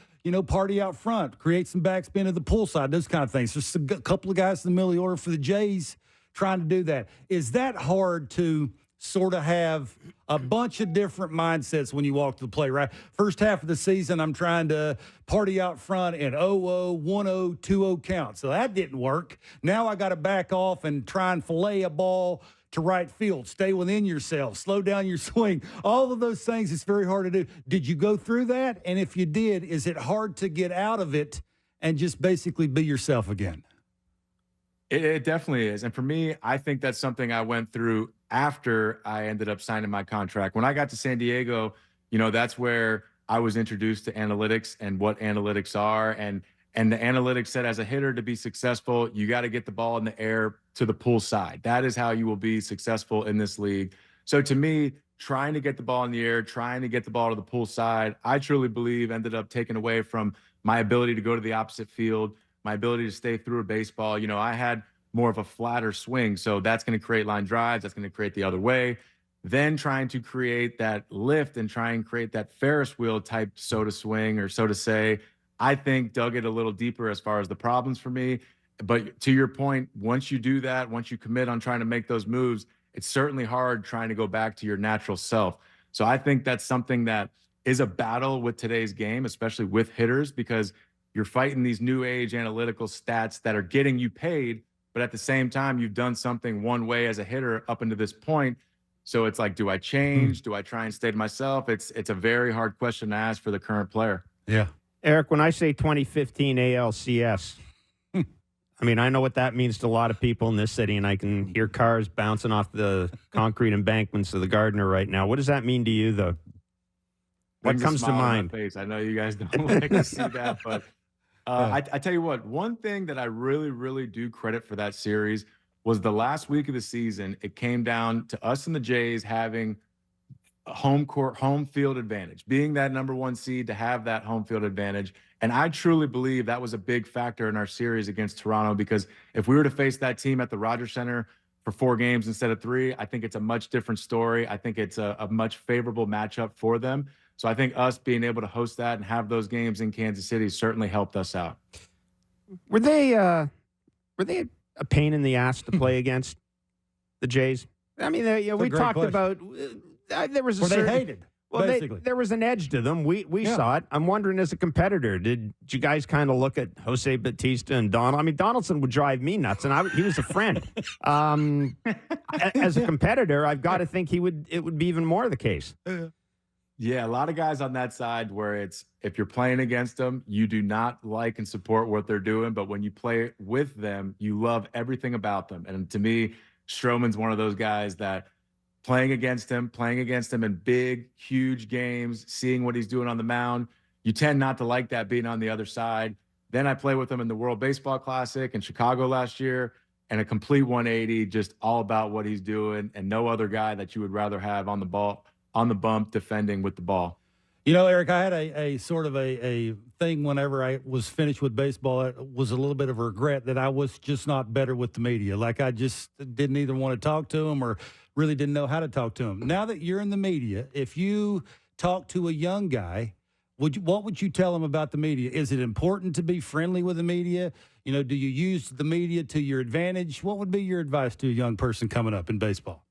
party out front, create some backspin at the pull side, those kind of things. There's a couple of guys in the middle of the order for the Jays trying to do that. Is that hard to sort of have a bunch of different mindsets when you walk to the plate, right? First half of the season, I'm trying to party out front in 0-0, 1-0, 2-0 count. So that didn't work. Now I got to back off and try and fillet a ball to right field, stay within yourself, slow down your swing. All of those things, it's very hard to do. Did you go through that? And if you did, is it hard to get out of it and just basically be yourself again? It definitely is. And for me, I think that's something I went through after I ended up signing my contract. When I got to San Diego, that's where I was introduced to analytics and what analytics are. And the analytics said, as a hitter, to be successful, you got to get the ball in the air to the pull side. That is how you will be successful in this league. So to me, trying to get the ball in the air, trying to get the ball to the pull side, I truly believe ended up taking away from my ability to go to the opposite field, my ability to stay through a baseball. I had more of a flatter swing. So that's going to create line drives. That's going to create the other way. Then trying to create that lift and try and create that Ferris wheel type so to swing or so to say, I think dug it a little deeper as far as the problems for me. But to your point, once you do that, once you commit on trying to make those moves, it's certainly hard trying to go back to your natural self. So I think that's something that is a battle with today's game, especially with hitters, because you're fighting these new age analytical stats that are getting you paid, but at the same time, you've done something one way as a hitter up until this point. So it's like, do I change? Do I try and stay to myself? It's a very hard question to ask for the current player. Yeah. Eric, when I say 2015 ALCS, I mean, I know what that means to a lot of people in this city, and I can hear cars bouncing off the concrete embankments of the Gardner right now. What does that mean to you, though? What comes to mind? I know you guys don't like to see that, but I tell you what, one thing that I really, really do credit for that series was the last week of the season. It came down to us and the Jays having a home field advantage, being that number 1 seed, to have that home field advantage. And I truly believe that was a big factor in our series against Toronto, because if we were to face that team at the Rogers Center for 4 games instead of 3, I think it's a much different story. I think it's a much favorable matchup for them. So I think us being able to host that and have those games in Kansas City certainly helped us out. Were they a pain in the ass to play against the Jays? I mean, we talked question. about there was a Well, certain, they hated. well, basically. there was an edge to them. We saw it. I'm wondering, as a competitor, did you guys kind of look at Jose Bautista and Donald? I mean, Donaldson would drive me nuts, and he was a friend. As a competitor, I've got to think it would be even more the case. Yeah, a lot of guys on that side where it's, if you're playing against them, you do not like and support what they're doing, but when you play with them, you love everything about them. And to me, Stroman's one of those guys that playing against him in big, huge games, seeing what he's doing on the mound, you tend not to like that being on the other side. Then I play with him in the World Baseball Classic in Chicago last year, and a complete 180, just all about what he's doing, and no other guy that you would rather have on the ball, on the bump, defending with the ball. You know, Eric, I had a sort of a thing whenever I was finished with baseball. It was a little bit of a regret that I was just not better with the media. Like, I just didn't either want to talk to them or really didn't know how to talk to them. Now that you're in the media, if you talk to a young guy, what would you tell him about the media? Is it important to be friendly with the media? You know, do you use the media to your advantage? What would be your advice to a young person coming up in baseball?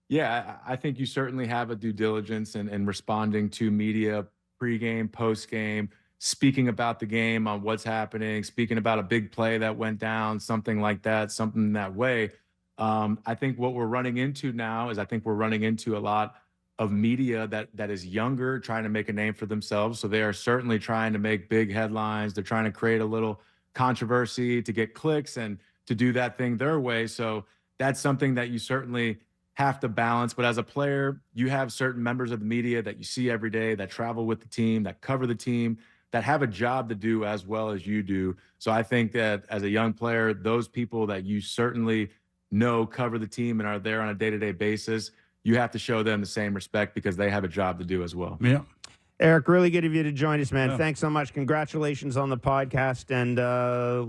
Yeah, I think you certainly have a due diligence in responding to media pregame, postgame, speaking about the game on what's happening, speaking about a big play that went down, something like that, something that way. I think what we're running into now is we're running into a lot of media that is younger, trying to make a name for themselves. So they are certainly trying to make big headlines. They're trying to create a little controversy to get clicks and to do that thing their way. So that's something that you certainly have to balance. But as a player, you have certain members of the media that you see every day that travel with the team, that cover the team, that have a job to do as well as you do. So I think that as a young player, those people that you certainly know cover the team and are there on a day-to-day basis, you have to show them the same respect because they have a job to do as well. Yeah. Eric, really good of you to join us, man. Yeah. Thanks so much. Congratulations on the podcast, and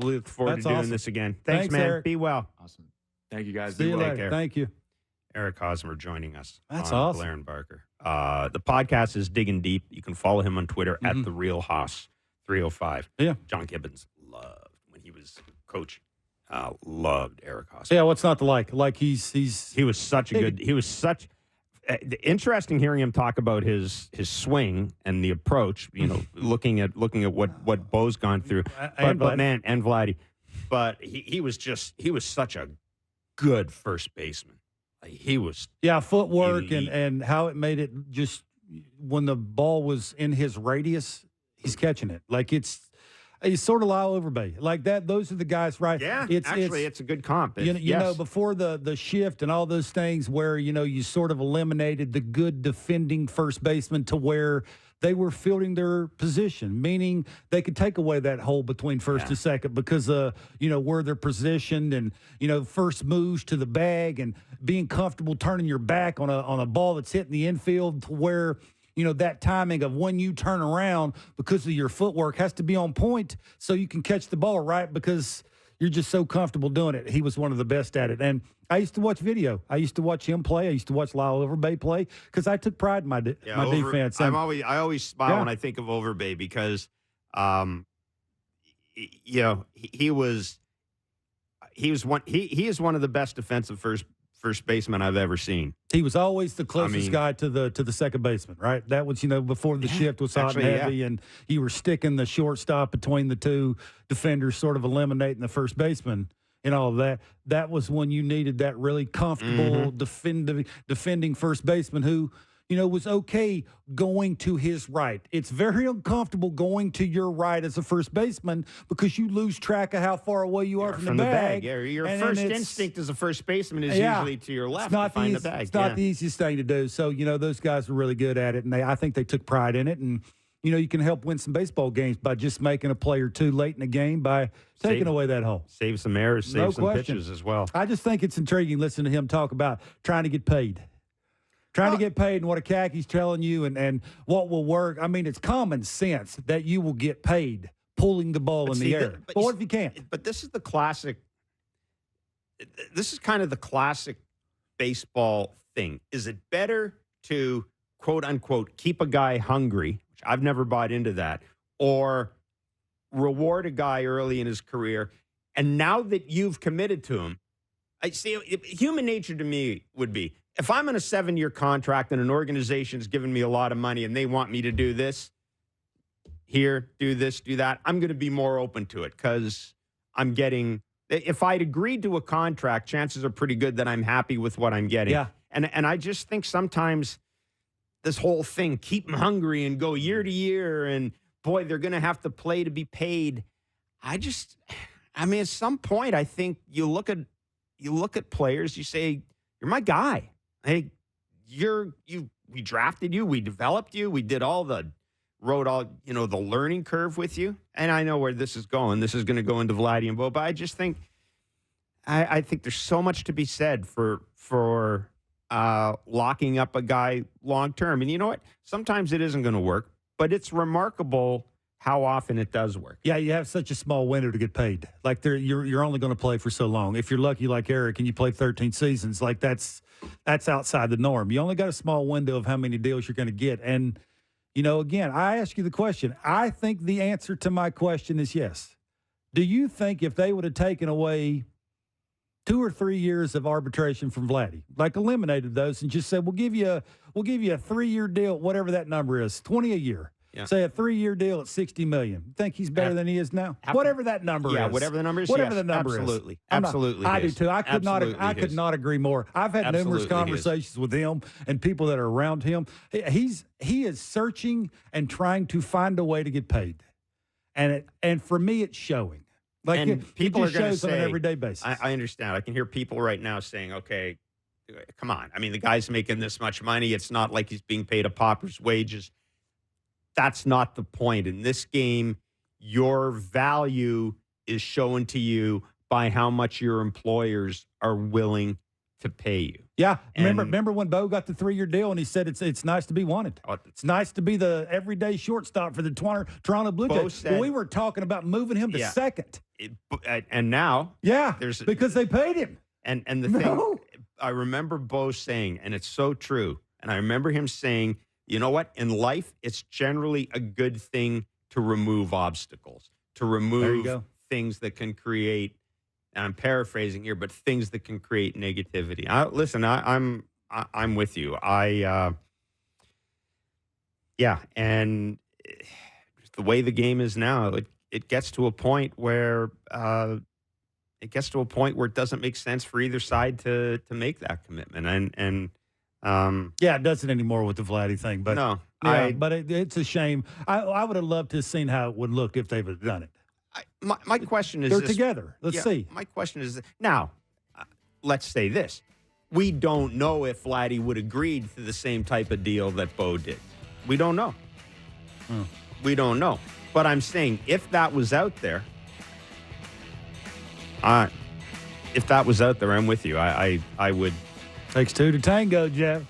look forward to doing this again. Thanks, man. Eric. Be well. Awesome. Thank you, guys. See Be you well. later. Thank you. Eric Hosmer joining us. That's on awesome. Blair and Barker. The podcast is Diggin Deep. You can follow him on Twitter at The Real Hoss 305. Yeah. John Gibbons loved when he was coaching. Loved Eric Hosmer. Yeah, what's not to like? Like he was such a good. He was such. Interesting hearing him talk about his swing and the approach. You know, looking at what Bo's gone through. But man, and Vladdy. But he was such a good first baseman. Like, he was footwork elite. and how it made it just when the ball was in his radius, he's catching it. Like he's sort of Lyle Overbay. Like that, those are the guys, right? Yeah, it's a good comp. You know, before the shift and all those things where, you know, you sort of eliminated the good defending first baseman to where they were fielding their position, meaning they could take away that hole between first and second because, you know, where they're positioned and, you know, first moves to the bag and being comfortable turning your back on a ball that's hitting the infield to where, you know, that timing of when you turn around because of your footwork has to be on point so you can catch the ball, right? Because you're just so comfortable doing it. He was one of the best at it. And I used to watch video. I used to watch him play. I used to watch Lyle Overbay play because I took pride in my defense. I always smile when I think of Overbay because, you know, he is one of the best defensive first baseman I've ever seen. He was always the closest guy to the second baseman, right? That was, you know, before the shift was hot and heavy, and you were sticking the shortstop between the two defenders, sort of eliminating the first baseman and all of that. That was when you needed that really comfortable defending first baseman who, was okay going to his right. It's very uncomfortable going to your right as a first baseman because you lose track of how far away you are from the bag. Yeah, your first instinct as a first baseman is usually to your left to find the bag. It's not the easiest thing to do. So, those guys were really good at it, and I think they took pride in it. And, you can help win some baseball games by just making a play or two late in the game by taking away that hole. Save some errors, save some pitches as well. I just think it's intriguing listening to him talk about trying to get paid. Trying to get paid and what a Kaki's telling you and what will work. I mean, it's common sense that you will get paid pulling the ball in the air. But what if you can't? But this is the classic – this is kind of the classic baseball thing. Is it better to, quote, unquote, keep a guy hungry, which I've never bought into that, or reward a guy early in his career, and now that you've committed to him, I see human nature to me would be, if I'm in a 7-year contract and an organization's giving me a lot of money and they want me to do this, here, do this, do that, I'm going to be more open to it because I'm getting – if I'd agreed to a contract, chances are pretty good that I'm happy with what I'm getting. Yeah. And I just think sometimes this whole thing, keep them hungry and go year to year and, boy, they're going to have to play to be paid. At some point, I think you look at players, you say, you're my guy. Hey, we drafted you, we developed you, we did wrote all, the learning curve with you. And I know where this is going. This is going to go into Vladdy and Bo, but I just think, I think there's so much to be said for locking up a guy long term. And you know what? Sometimes it isn't going to work, but it's remarkable how often it does work. Yeah, you have such a small window to get paid. Like you're only going to play for so long. If you're lucky like Eric and you play 13 seasons, like that's outside the norm. You only got a small window of how many deals you're going to get. And, again, I ask you the question. I think the answer to my question is yes. Do you think if they would have taken away 2 or 3 years of arbitration from Vladdy, like eliminated those and just said, we'll give you a 3-year deal, whatever that number is, 20 a year. Yeah. Say a 3-year deal at $60 million. You think he's better than he is now? Whatever that number is. Yeah, whatever the number is. Whatever yes, the number absolutely. is. Absolutely. I do too. I could not agree more. I've had numerous conversations with him and people that are around him. He is searching and trying to find a way to get paid. And for me, it's showing. Like people are going to say on an everyday basis. I understand. I can hear people right now saying, okay, come on. I mean, the guy's making this much money. It's not like he's being paid a pauper's wages. That's not the point. In this game, your value is shown to you by how much your employers are willing to pay you. Yeah. Remember when Bo got the 3-year deal and he said it's nice to be wanted. It's nice to be the everyday shortstop for the Toronto Blue Jays. Well, we were talking about moving him to second. And now. Yeah, because they paid him. And the thing, I remember Bo saying, and it's so true, and I remember him saying, you know what? In life, it's generally a good thing to remove obstacles, to remove things that can create, and I'm paraphrasing here, but things that can create negativity. Listen, I'm with you. And the way the game is now, it gets to a point where it doesn't make sense for either side to make that commitment. It doesn't anymore with the Vladdy thing, but no, but it's a shame. I would have loved to have seen how it would look if they would have done it. My question is, they're together. Let's see. My question is now. Let's say this: we don't know if Vladdy would agree to the same type of deal that Bo did. We don't know. We don't know. But I'm saying if that was out there, I'm with you. I would. Takes two to tango, Jeff.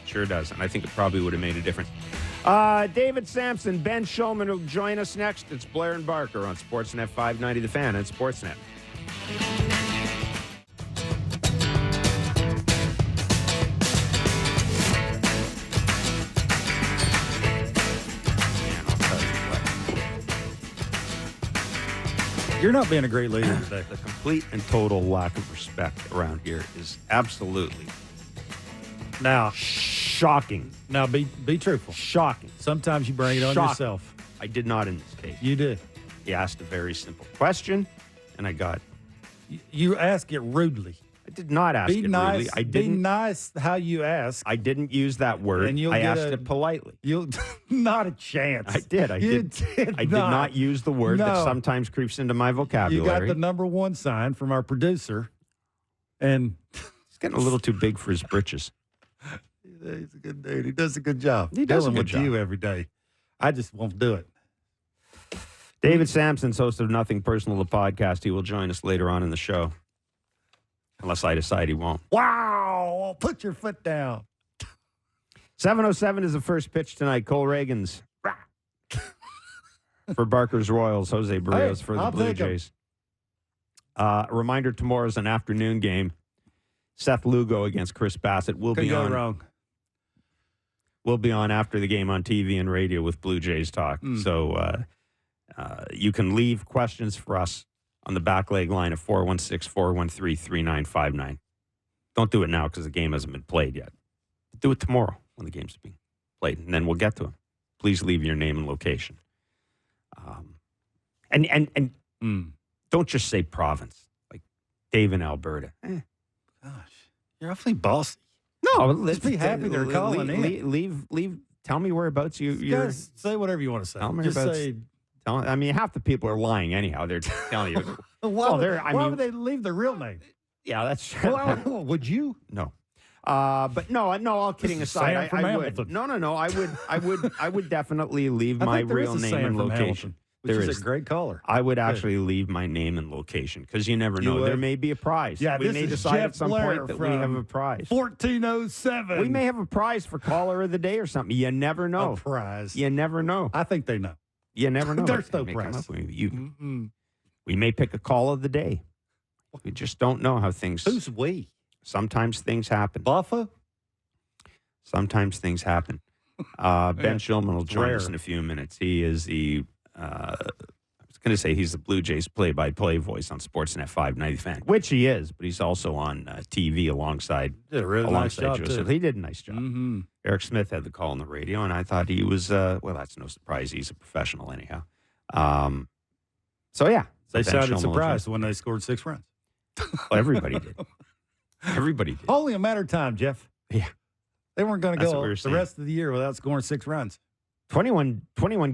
Sure does. And I think it probably would have made a difference. David Samson, Ben Shulman will join us next. It's Blair and Barker on Sportsnet 590 The Fan and Sportsnet. You're not being a great leader today. The complete and total lack of respect around here is absolutely shocking. Now, be truthful. Shocking. Sometimes you bring it on yourself. I did not in this case. You did. He asked a very simple question, and I got You ask it rudely. I did not ask Be it nice. rudely. I Be didn't. nice how you ask. I didn't use that word. And you'll I get asked it politely. You'll not a chance. I did. I did not use the word that sometimes creeps into my vocabulary. You got the number one sign from our producer, and he's getting a little too big for his britches. He's a good dude. He does a good job. He does a good with job. you every day. I just won't do it. David Samson's host of Nothing Personal, the podcast. He will join us later on in the show, unless I decide he won't. Wow! Put your foot down. 7:07 is the first pitch tonight. Cole Reagan's for Barker's Royals. Jose Barrios for the I'll Blue take 'em. Jays. Reminder: tomorrow's an afternoon game. Seth Lugo against Chris Bassett will Could be go on. wrong. We'll be on after the game on TV and radio with Blue Jays Talk. So you can leave questions for us on the back leg line of 416-413-3959. Don't do it now because the game hasn't been played yet. Do it tomorrow when the game's being played, and then we'll get to them. Please leave your name and location. And don't just say province, like Dave in Alberta. Gosh, you're awfully bossy. No, let's be happy they're calling in. Leave. Tell me whereabouts you're. Guys, say whatever you want to say. Tell me Just about- say. I mean, half the people are lying anyhow. They're telling you. Why mean- would they leave their real name? Yeah, that's true. Well, would you? No. But no. All kidding This is aside, Sam from I Hamilton. would. No. I would definitely leave I my think there real is a name Sam and from location. Hamilton, which There is is. a great caller. I would actually leave my name and location because you never You know. would? There may be a prize. Yeah, we this may is decide Jeff at some Blair point that we have a prize. 1407. We may have a prize for caller of the day or something. You never know. A prize. You never know. I think they know. You never know. There's They no may come prize. up with you. We may pick a call of the day. We just don't know how things. Who's we? Sometimes things happen. Buffa? Sometimes things happen. Ben Shulman will join us rare. in a few minutes. He is the. I was going to say he's the Blue Jays play-by-play voice on Sportsnet 590 Fan, which he is, but he's also on TV alongside. Did a really nice job, Joseph. too. He did a nice job. Mm-hmm. Eric Smith had the call on the radio, and I thought he was, well, that's no surprise. He's a professional anyhow. So, yeah. They Ben sounded Shulman will surprised when they scored 6 runs. Well, everybody did. Everybody did. Only a matter of time, Jeff. Yeah. They weren't going to That's what go we were the saying. rest of the year without scoring 6 runs. 21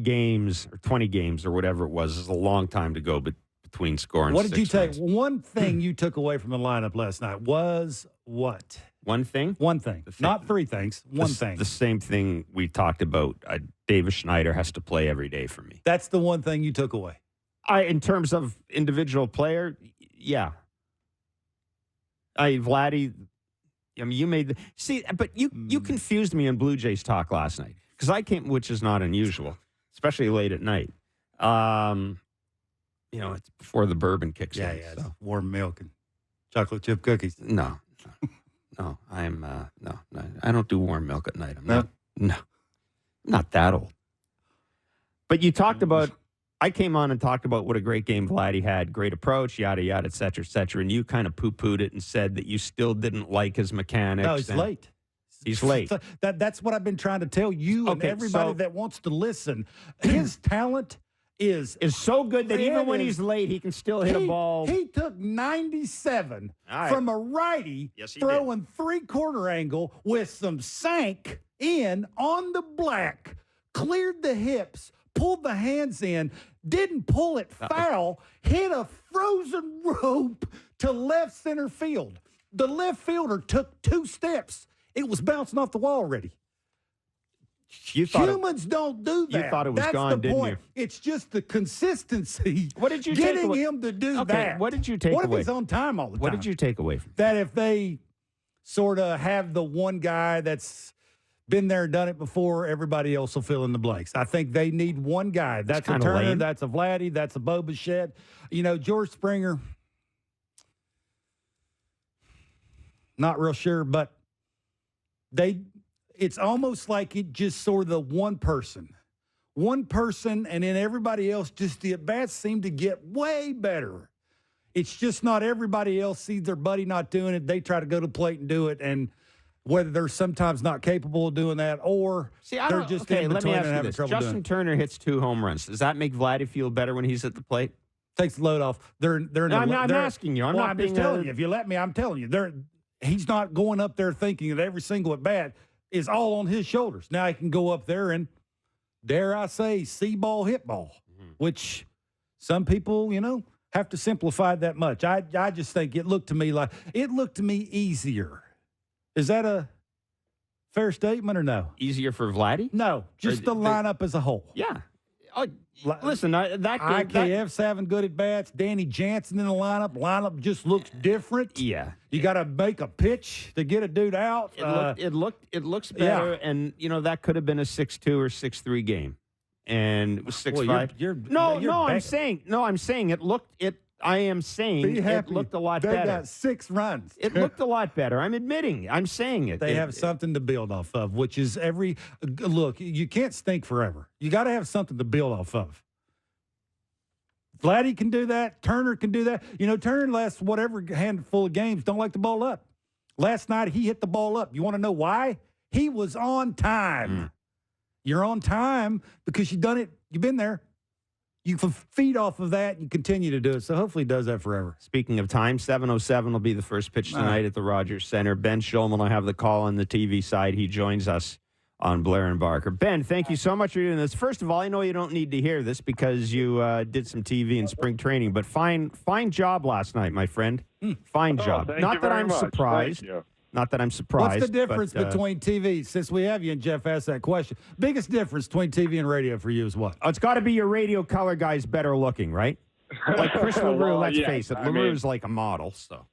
games or 20 games or whatever it was is a long time to go between scoring What did you 6 take? runs. One thing you took away from the lineup last night was what? One thing? One thing. The thing- Not 3 things. One thing. The same thing we talked about. Davis Schneider has to play every day for me. That's the one thing you took away. In terms of individual player, yeah. Vladdy, I mean, you made but you confused me in Blue Jays talk last night because I came, which is not unusual, especially late at night. It's before the bourbon kicks in. Yeah. So. It's warm milk and chocolate chip cookies. No, I'm no. I don't do warm milk at night. I'm not that old. But you talked about. I came on and talked about what a great game Vladdy had, great approach, yada yada, et cetera, and you kind of poo-pooed it and said that you still didn't like his mechanics. No, he's late. He's late. That's what I've been trying to tell you and everybody that wants to listen. His talent is so good that even when he's late, he can still hit a ball. He took 97 right. from a righty, Yes, he throwing 3/4 angle with some sank in on the black, cleared the hips, pulled the hands in, didn't pull it foul, hit a frozen rope to left center field. The left fielder took 2 steps. It was bouncing off the wall already. Humans don't do that. You thought it was That's gone, the didn't point. you? It's just the consistency. What did you getting take away? him to do Okay, that? what did you take What away? if he's on time all the time? What did you take away from That if they sort of have the one guy that's been there and done it before, everybody else will fill in the blanks. I think they need one guy. That's a kinda Turner, lame. that's a Vladdy, that's a Bo Bichette. George Springer, not real sure, but it's almost like it just sort of the one person, and then everybody else, just the at-bats seem to get way better. It's just not everybody else sees their buddy not doing it. They try to go to the plate and do it, and whether they're sometimes not capable of doing that or they're just in let me between ask and you having this. trouble Justin doing it. Turner hits 2 home runs. Does that make Vladdy feel better when he's at the plate? Takes the load off. I'm asking you. I'm just telling you. If you let me, I'm telling you. He's not going up there thinking that every single at bat is all on his shoulders. Now he can go up there and, dare I say, see ball, hit ball, which some people, have to simplify that much. I just think it looked to me easier. Is that a fair statement or no? Easier for Vladdy? No, just the lineup as a whole. Yeah. Listen, IKF's having good at bats. Danny Jansen in the lineup. Lineup just looks different. Yeah. You got to make a pitch to get a dude out. It looks better, and that could have been a 6-2 or 6-3 game, and it was 6-5. I'm saying it looked it looked a lot better. They got 6 runs. It looked a lot better. I'm saying it. They have something to build off of, which is look, you can't stink forever. You got to have something to build off of. Vladdy can do that. Turner can do that. Turner last whatever handful of games don't like the ball up. Last night he hit the ball up. You want to know why? He was on time. You're on time because you've done it. You've been there. You can feed off of that and continue to do it. So hopefully he does that forever. Speaking of time, 7:07 will be the first pitch tonight at the Rogers Center. Ben Shulman will have the call on the TV side. He joins us on Blair and Barker. Ben, thank you so much for doing this. First of all, I know you don't need to hear this because you did some TV and spring training, but fine job last night, my friend. Fine job. Not that I'm surprised. Not that I'm surprised. What's the difference between TV, since we have you and Jeff asked that question? Biggest difference between TV and radio for you is what? It's got to be your radio color guy's better looking, right? Like Chris LaRue, let's face it. LaRue's like a model, so.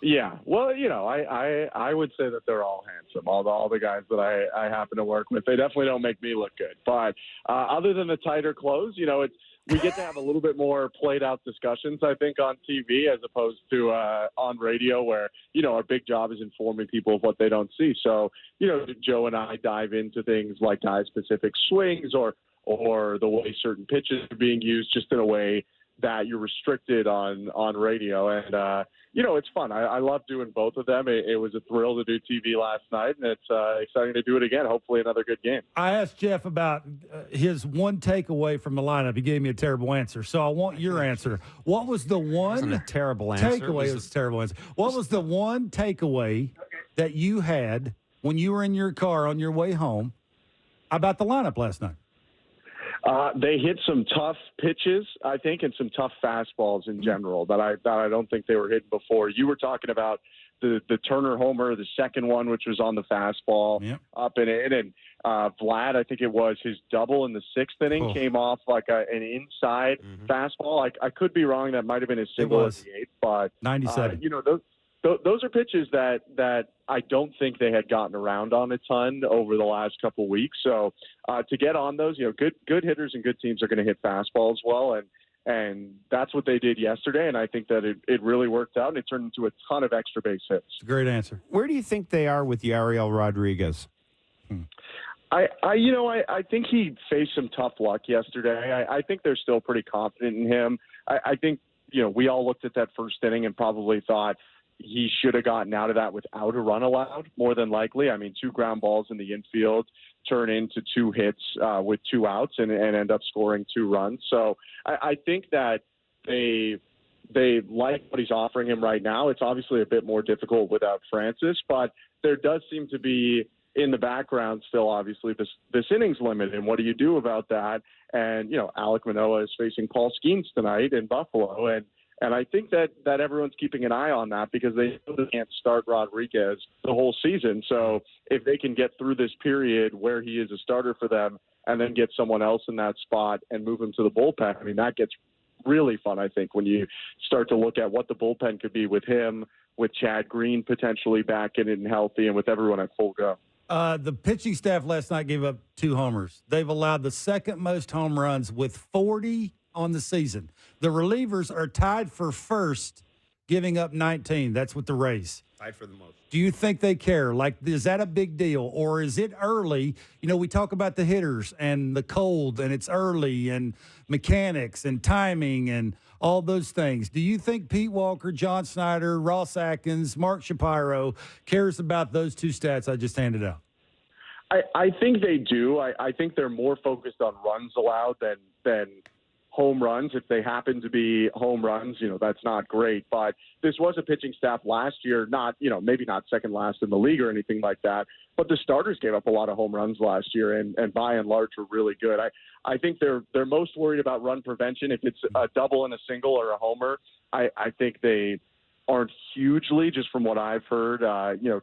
Yeah. Well, I would say that they're all handsome. All the guys that I happen to work with, they definitely don't make me look good. But other than the tighter clothes, we get to have a little bit more played out discussions, I think, on TV as opposed to on radio where, our big job is informing people of what they don't see. So, Joe and I dive into things like guy-specific swings or the way certain pitches are being used just in a way that you're restricted on radio. And, it's fun. I love doing both of them. It was a thrill to do TV last night, and it's exciting to do it again. Hopefully another good game. I asked Jeff about his one takeaway from the lineup. He gave me a terrible answer, so I want your answer. What was the one takeaway? It was a terrible answer. What was the one takeaway that you had when you were in your car on your way home about the lineup last night? They hit some tough pitches, I think, and some tough fastballs in general that I don't think they were hitting before. You were talking about the Turner homer, the second one, which was on the fastball up and in. And Vlad, I think it was his double in the 6th inning, came off like an inside fastball. I could be wrong. That might have been his single in the 8th. But 97. Those are pitches that I don't think they had gotten around on a ton over the last couple of weeks. So to get on those, good hitters and good teams are going to hit fastballs well, and that's what they did yesterday. And I think that it really worked out, and it turned into a ton of extra base hits. It's a great answer. Where do you think they are with Yariel Rodriguez? I think he faced some tough luck yesterday. I think they're still pretty confident in him. I think we all looked at that first inning and probably thought he should have gotten out of that without a run allowed, more than likely. I mean, 2 ground balls in the infield turn into 2 hits with 2 outs and end up scoring 2 runs. So I think that they like what he's offering him right now. It's obviously a bit more difficult without Francis, but there does seem to be in the background still, obviously, this innings limit. And what do you do about that? And, Alek Manoah is facing Paul Skeens tonight in Buffalo. And I think that everyone's keeping an eye on that because they know they can't start Rodriguez the whole season. So if they can get through this period where he is a starter for them and then get someone else in that spot and move him to the bullpen, I mean, that gets really fun, I think, when you start to look at what the bullpen could be with him, with Chad Green potentially back in it and healthy, and with everyone at full go. The pitching staff last night gave up 2 homers. They've allowed the second most home runs with 40 on the season. The relievers are tied for first, giving up 19. That's with the Rays. Tied for the most. Do you think they care? Like, is that a big deal? Or is it early? We talk about the hitters and the cold, and it's early, and mechanics and timing and all those things. Do you think Pete Walker, John Snyder, Ross Atkins, Mark Shapiro cares about those 2 stats I just handed out? I think they do. I think they're more focused on runs allowed than home runs. If they happen to be home runs, that's not great. But this was a pitching staff last year, not, maybe not second last in the league or anything like that. But the starters gave up a lot of home runs last year, and by and large were really good. I think they're most worried about run prevention. If it's a double and a single or a homer, I think they aren't hugely, just from what I've heard,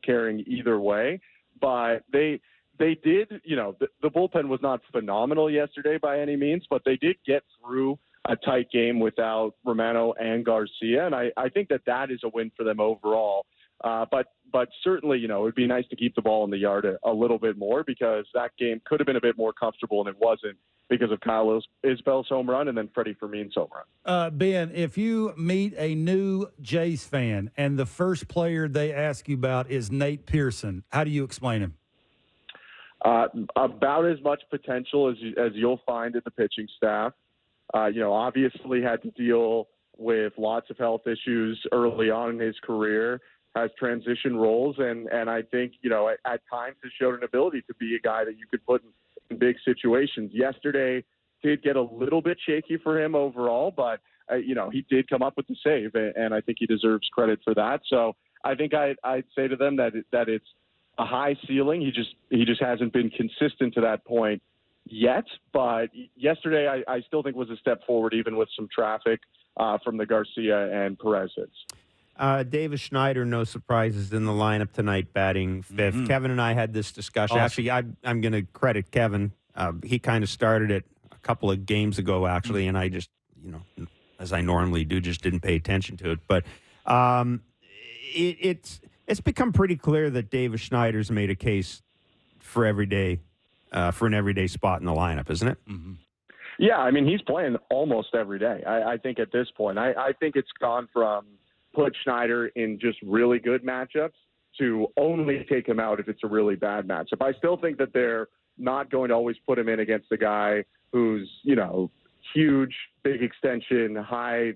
caring either way. But they did, the bullpen was not phenomenal yesterday by any means, but they did get through a tight game without Romano and Garcia, and I think that is a win for them overall. But certainly, it would be nice to keep the ball in the yard a little bit more, because that game could have been a bit more comfortable, and it wasn't because of Kyle Isbell's home run and then Freddie Fermin's home run. Ben, if you meet a new Jays fan and the first player they ask you about is Nate Pearson, how do you explain him? About as much potential as you'll find at the pitching staff. Obviously had to deal with lots of health issues early on in his career, has transition roles, and I think, at times has showed an ability to be a guy that you could put in big situations. Yesterday did get a little bit shaky for him overall, but, he did come up with the save, and I think he deserves credit for that. So I think I'd say to them that it's a high ceiling. He just hasn't been consistent to that point yet. But yesterday, I still think was a step forward, even with some traffic from the Garcia and Perez hits. Davis Schneider, no surprises in the lineup tonight, batting fifth. Mm-hmm. Kevin and I had this discussion. Awesome. Actually, I'm going to credit Kevin. He kind of started it a couple of games ago, actually, and I just, as I normally do, just didn't pay attention to it. But it's become pretty clear that Davis Schneider's made a case for an everyday spot in the lineup, isn't it? Mm-hmm. Yeah, I mean, he's playing almost every day. I think at this point, I think it's gone from put Schneider in just really good matchups to only take him out if it's a really bad matchup. I still think that they're not going to always put him in against a guy who's, huge, big extension, high,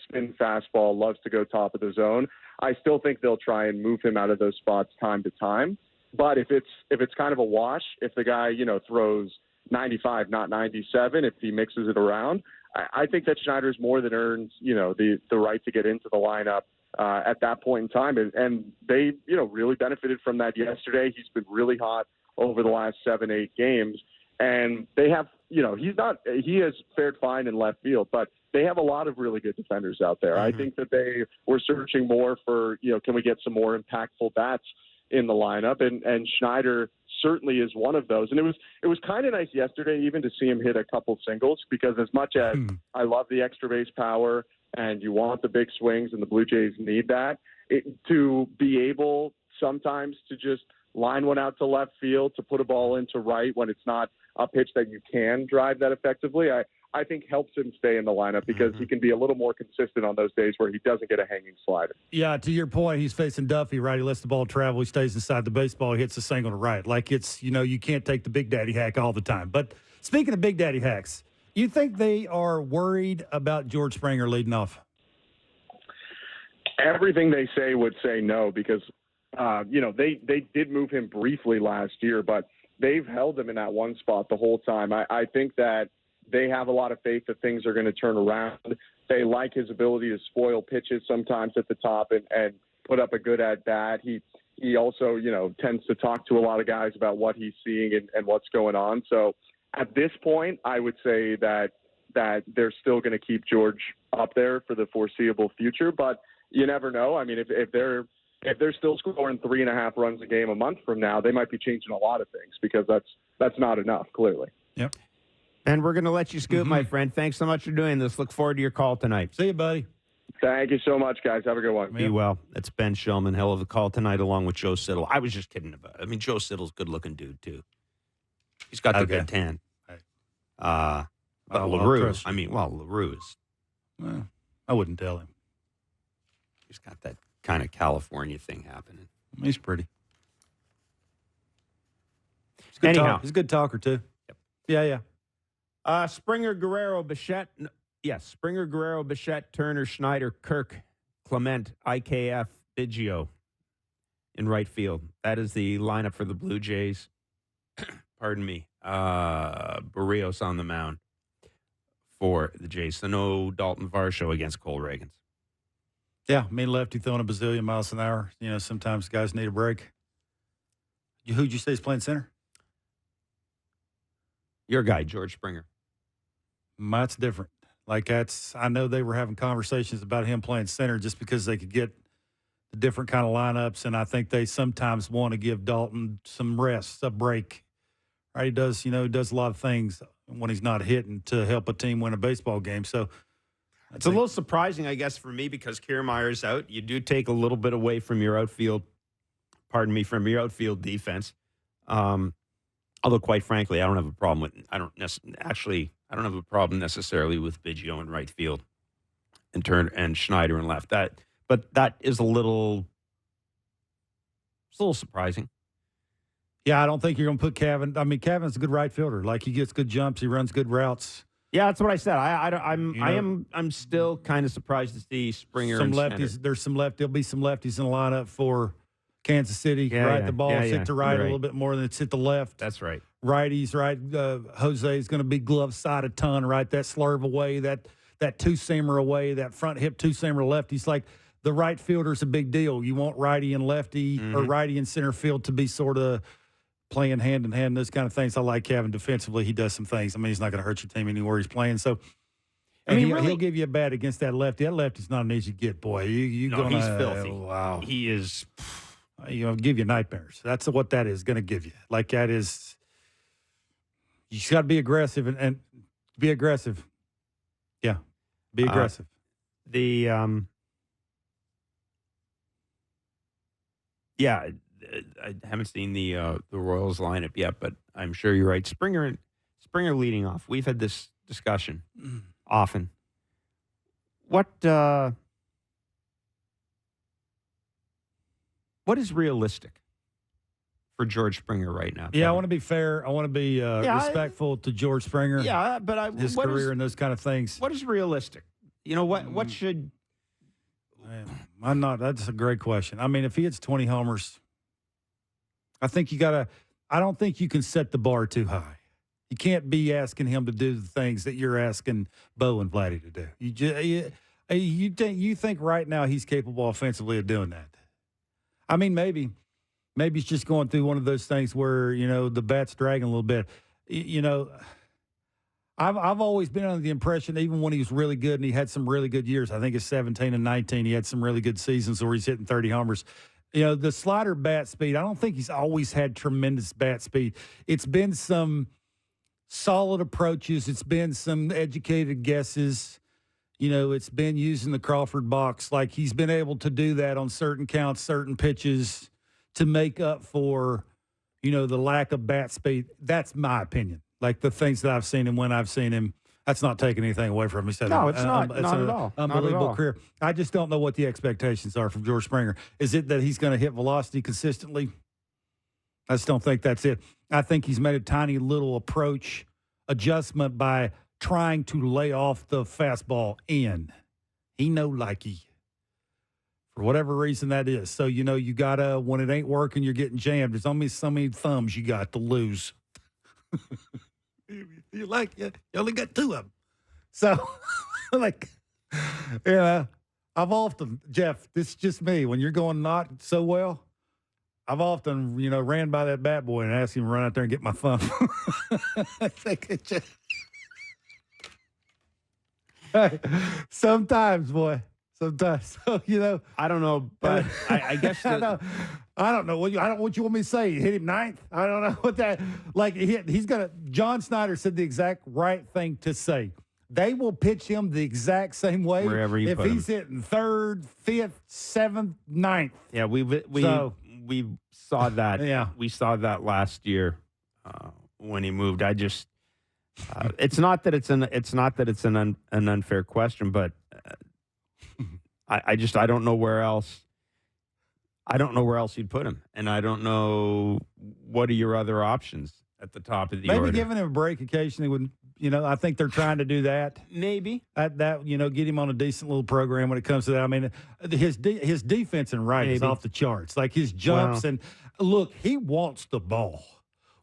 spin fastball, loves to go top of the zone. I still think they'll try and move him out of those spots time to time. But if it's kind of a wash, if the guy, throws 95, not 97, if he mixes it around, I think that Schneider's more than earns, the right to get into the lineup at that point in time. And they, really benefited from that yesterday. He's been really hot over the last 7-8 games. And they have, he has fared fine in left field, but they have a lot of really good defenders out there. Mm-hmm. I think that they were searching more for, can we get some more impactful bats in the lineup? And Schneider certainly is one of those. And it was kind of nice yesterday even to see him hit a couple singles, because as much as I love the extra base power and you want the big swings and the Blue Jays need that, to be able sometimes to just line one out to left field, to put a ball into right when it's not a pitch that you can drive that effectively, I think helps him stay in the lineup, because he can be a little more consistent on those days where he doesn't get a hanging slider. Yeah, to your point, he's facing Duffy, right? He lets the ball travel. He stays inside the baseball. He hits the single to right. Like it's, you can't take the Big Daddy hack all the time. But speaking of Big Daddy hacks, you think they are worried about George Springer leading off? Everything they say would say no, because, they did move him briefly last year, but they've held him in that one spot the whole time. I think that they have a lot of faith that things are going to turn around. They like his ability to spoil pitches sometimes at the top and put up a good at-bat. He also, tends to talk to a lot of guys about what he's seeing and what's going on. So at this point, I would say that they're still going to keep George up there for the foreseeable future. But you never know. I mean, if they're still scoring 3.5 runs a game a month from now, they might be changing a lot of things, because that's not enough, clearly. Yep. And we're going to let you scoot, my friend. Thanks so much for doing this. Look forward to your call tonight. See you, buddy. Thank you so much, guys. Have a good one. Be well. That's Ben Shulman. Hell of a call tonight, along with Joe Siddle. I was just kidding about it. I mean, Joe Siddle's a good-looking dude, too. He's got the good tan. But LaRue. LaRue's. Well, I wouldn't tell him. He's got that kind of California thing happening. He's pretty. Anyhow. He's a good talker, too. Yep. Yeah. Springer, Guerrero, Bichette. Springer, Guerrero, Bichette, Turner, Schneider, Kirk, Clement, IKF, Biggio in right field. That is the lineup for the Blue Jays. Pardon me. Barrios on the mound for the Jays. So no Dalton Varsho against Cole Reagans. Yeah, me and lefty throwing a bazillion miles an hour. You know, sometimes guys need a break. Who'd you say is playing center? Your guy, George Springer. That's different. Like I know they were having conversations about him playing center just because they could get the different kind of lineups, and I think they sometimes want to give Dalton some rest, a break. Right? He does a lot of things when he's not hitting to help a team win a baseball game. So it's a little surprising, I guess, for me because Kiermaier's out. You do take a little bit away from your outfield. Pardon me, from your outfield defense. Although, quite frankly, I don't have a problem with. I don't have a problem necessarily with Biggio in right field, and Schneider in left. But that is a little surprising. Yeah, I don't think you're going to put Kevin. I mean, Kevin's a good right fielder. Like, he gets good jumps, he runs good routes. Yeah, that's what I said. I'm still kind of surprised to see Springer. Some and lefties. Schneider. There's some left. There'll be some lefties in the lineup for Kansas City. The ball hit to right a little bit more than it's hit the left. That's right. Righties, right. Jose is going to be glove side a ton, right? That slurve away, that two-seamer away, that front hip two-seamer lefties. Like, the right fielder's a big deal. You want righty and lefty or righty and center field to be sort of playing hand in hand, those kind of things. I like Kevin defensively. He does some things. I mean, he's not going to hurt your team anywhere he's playing. So, he'll give you a bat against that lefty. That lefty's not an easy get, boy. He's filthy. Wow. He is. Give you nightmares. That's what that is going to give you. Like, that is, you just got to be aggressive and be aggressive. Yeah, be aggressive. Yeah, I haven't seen the Royals lineup yet, but I'm sure you're right. Springer leading off. We've had this discussion often. What is realistic for George Springer right now? Yeah, Kevin? I want to be fair. I want to be respectful to George Springer. Yeah, but his career and those kind of things. What is realistic? You know what should? I'm not. That's a great question. I mean, if he hits 20 homers, I think you got to. I don't think you can set the bar too high. You can't be asking him to do the things that you're asking Bo and Vladdy to do. You think right now he's capable offensively of doing that? I mean, maybe he's just going through one of those things where the bat's dragging a little bit. I've always been under the impression, even when he was really good and he had some really good years, I think it's 17 and 19, he had some really good seasons where he's hitting 30 homers. The slider bat speed, I don't think he's always had tremendous bat speed. It's been some solid approaches. It's been some educated guesses. It's been using the Crawford box. Like, he's been able to do that on certain counts, certain pitches to make up for, the lack of bat speed. That's my opinion. Like, the things that I've seen him when I've seen him, that's not taking anything away from him. He said, no, it's not. It's not at all. Unbelievable career. I just don't know what the expectations are from George Springer. Is it that he's going to hit velocity consistently? I just don't think that's it. I think he's made a tiny little approach adjustment by trying to lay off the fastball in. He know likey. For whatever reason that is. So, you got to, when it ain't working, you're getting jammed. There's only so many thumbs you got to lose. You only got two of them. So, I've often, Jeff, this is just me. When you're going not so well, I've often, ran by that bat boy and asked him to run out there and get my thumb. I think it just... Sometimes, boy. Sometimes. So, I don't know, but I guess I don't know. What you want me to say? Hit him ninth? I don't know what that. Like, he's gonna. John Snyder said the exact right thing to say. They will pitch him the exact same way wherever you if put he's him. Hitting third, fifth, seventh, ninth. Yeah, we saw that. Yeah, we saw that last year when he moved. I just. It's not that it's an unfair question, but I don't know where else. I don't know where else you'd put him, and I don't know what are your other options at the top of the order. Maybe giving him a break occasionally would. I think they're trying to do that. Maybe that get him on a decent little program when it comes to that. I mean, his defense and right is off the charts. Like, his jumps and look, he wants the ball.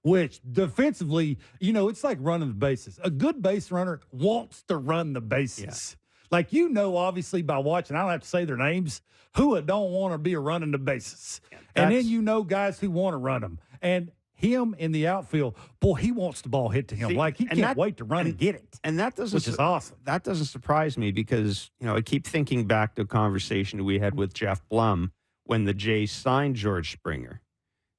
which defensively, it's like running the bases. A good base runner wants to run the bases. Yeah. Like, obviously by watching, I don't have to say their names, who don't want to be running the bases. Yeah, and then guys who want to run them. And him in the outfield, boy, he wants the ball hit to him. He can't wait to run and get it. And that doesn't, which is awesome. That doesn't surprise me because, I keep thinking back to a conversation we had with Jeff Blum when the Jays signed George Springer.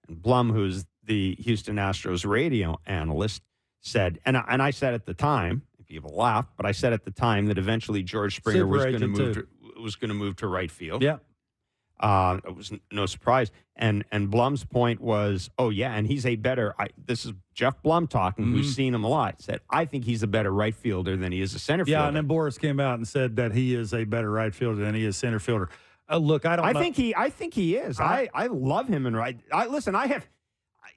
And Blum, who's the Houston Astros radio analyst, said, and I said at the time, people laughed, but I said at the time that eventually George Springer was going to move to right field. Yeah. It was no surprise. And Blum's point was, and he's a better, this is Jeff Blum talking, who's seen him a lot, said, I think he's a better right fielder than he is a center fielder. Yeah, and then Boris came out and said that he is a better right fielder than he is center fielder. Look, I think he is. I love him in right. Listen, I have,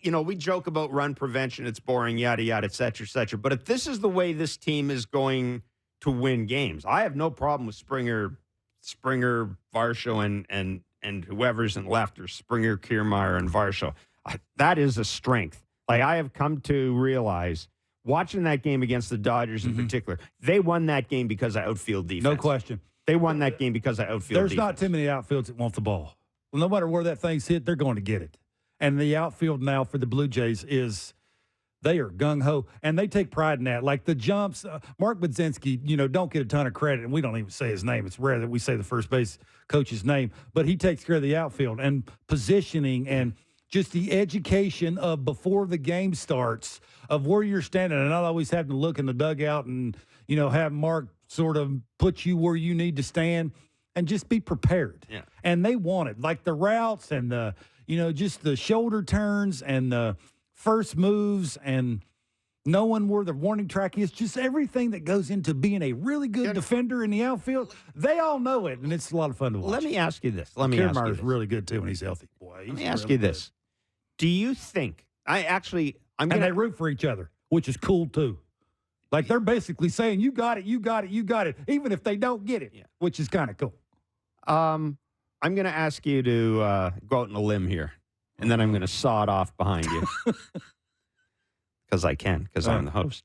we joke about run prevention, it's boring, yada, yada, et cetera, et cetera. But if this is the way this team is going to win games, I have no problem with Springer, Varsho, and whoever's in left, or Springer, Kiermaier, and Varsho. That is a strength. Like, I have come to realize, watching that game against the Dodgers in particular, they won that game because of outfield defense. No question. They won that game because of outfield defense. There's not too many outfields that want the ball. Well, no matter where that thing's hit, they're going to get it. And the outfield now for the Blue Jays they are gung-ho, and they take pride in that. Like the jumps, Mark Budzinski, don't get a ton of credit, and we don't even say his name. It's rare that we say the first base coach's name, but he takes care of the outfield and positioning and just the education of before the game starts of where you're standing, and not always having to look in the dugout and, have Mark sort of put you where you need to stand and just be prepared. Yeah. And they want it. Like the routes and the, just the shoulder turns and the first moves and knowing where the warning track is, just everything that goes into being a really good defender in the outfield. They all know it, and it's a lot of fun to watch. Let me ask you this. Kiermaier's really good, too, when he's healthy. Boy, let me ask you this. Do you think – and they root for each other, which is cool, too. Like, they're basically saying, you got it, you got it, you got it, even if they don't get it, which is kind of cool. I'm going to ask you to go out on a limb here, and then I'm going to saw it off behind you. Because I can, because I'm the host.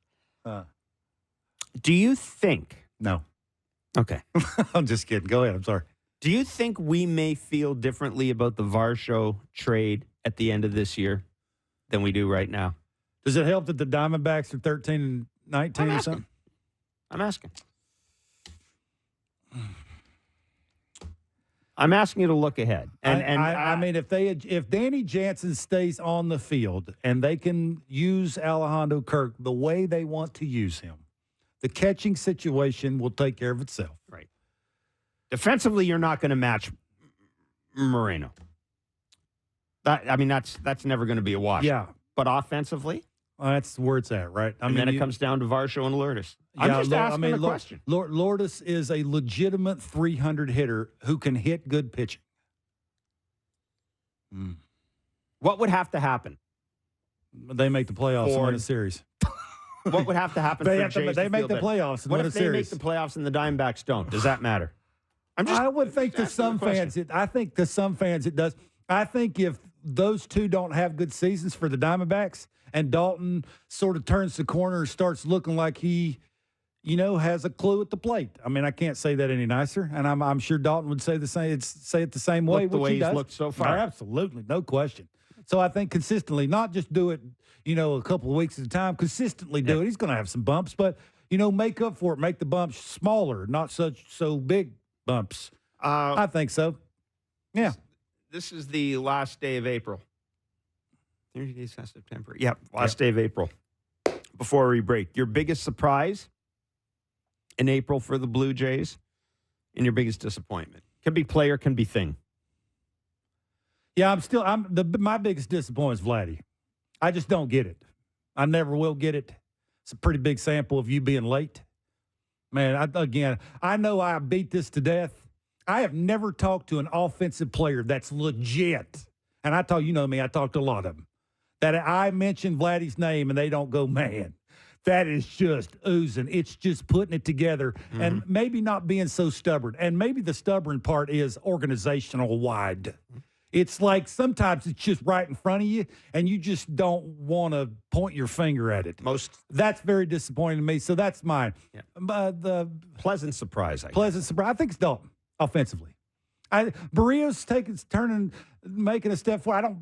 Do you think... No. Okay. I'm just kidding. Go ahead. I'm sorry. Do you think we may feel differently about the Varsho trade at the end of this year than we do right now? Does it help that the Diamondbacks are 13 and 19 or something? I'm asking. I'm asking you to look ahead. I mean, if Danny Jansen stays on the field and they can use Alejandro Kirk the way they want to use him, the catching situation will take care of itself. Right. Defensively, you're not going to match Moreno. That's never going to be a wash. Yeah. But offensively? That's where it's at, right? Then it comes down to Varsho and Lourdes. I'm just asking a question. Lourdes is a legitimate 300 hitter who can hit good pitching. What would have to happen? They make the playoffs and win a series. What would have to happen they for Jays They make the playoffs and win a series. What if they make the playoffs and the Diamondbacks don't? Does that matter? I would think to some fans it does. I think if those two don't have good seasons for the Diamondbacks and Dalton sort of turns the corner and starts looking like he, has a clue at the plate. I mean, I can't say that any nicer, and I'm sure Dalton would say it the same way. The way he's looked so far. Absolutely, no question. So I think consistently, not just do it, a couple of weeks at a time, consistently do it. He's going to have some bumps, but, make up for it. Make the bumps smaller, not so big bumps. I think so. Yeah. This is the last day of April. 30 days past September. Yep, last day of April. Before we break, your biggest surprise in April for the Blue Jays and your biggest disappointment? Can be player, can be thing. Yeah, my biggest disappointment is Vladdy. I just don't get it. I never will get it. It's a pretty big sample of you being late. Man, I know I beat this to death. I have never talked to an offensive player that's legit. And I talk to a lot of them. That I mention Vladdy's name and they don't go, man, that is just oozing. It's just putting it together and maybe not being so stubborn. And maybe the stubborn part is organizational wide. It's like sometimes it's just right in front of you, and you just don't want to point your finger at it. That's very disappointing to me. So that's mine. Yeah. The Pleasant surprise. pleasant surprise. I think it's Dalton offensively. Barrios making a step forward.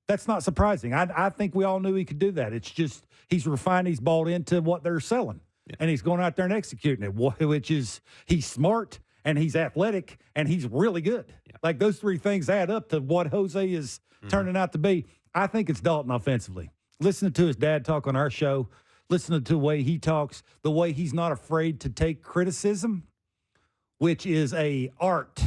That's not surprising. I think we all knew he could do that. It's just he's refined. He's bought into what they're selling, and he's going out there and executing it. Which is he's smart and he's athletic and he's really good. Yeah. Like those three things add up to what Jose is turning out to be. I think it's Dalton offensively. Listening to his dad talk on our show, listening to the way he talks, the way he's not afraid to take criticism, which is a art.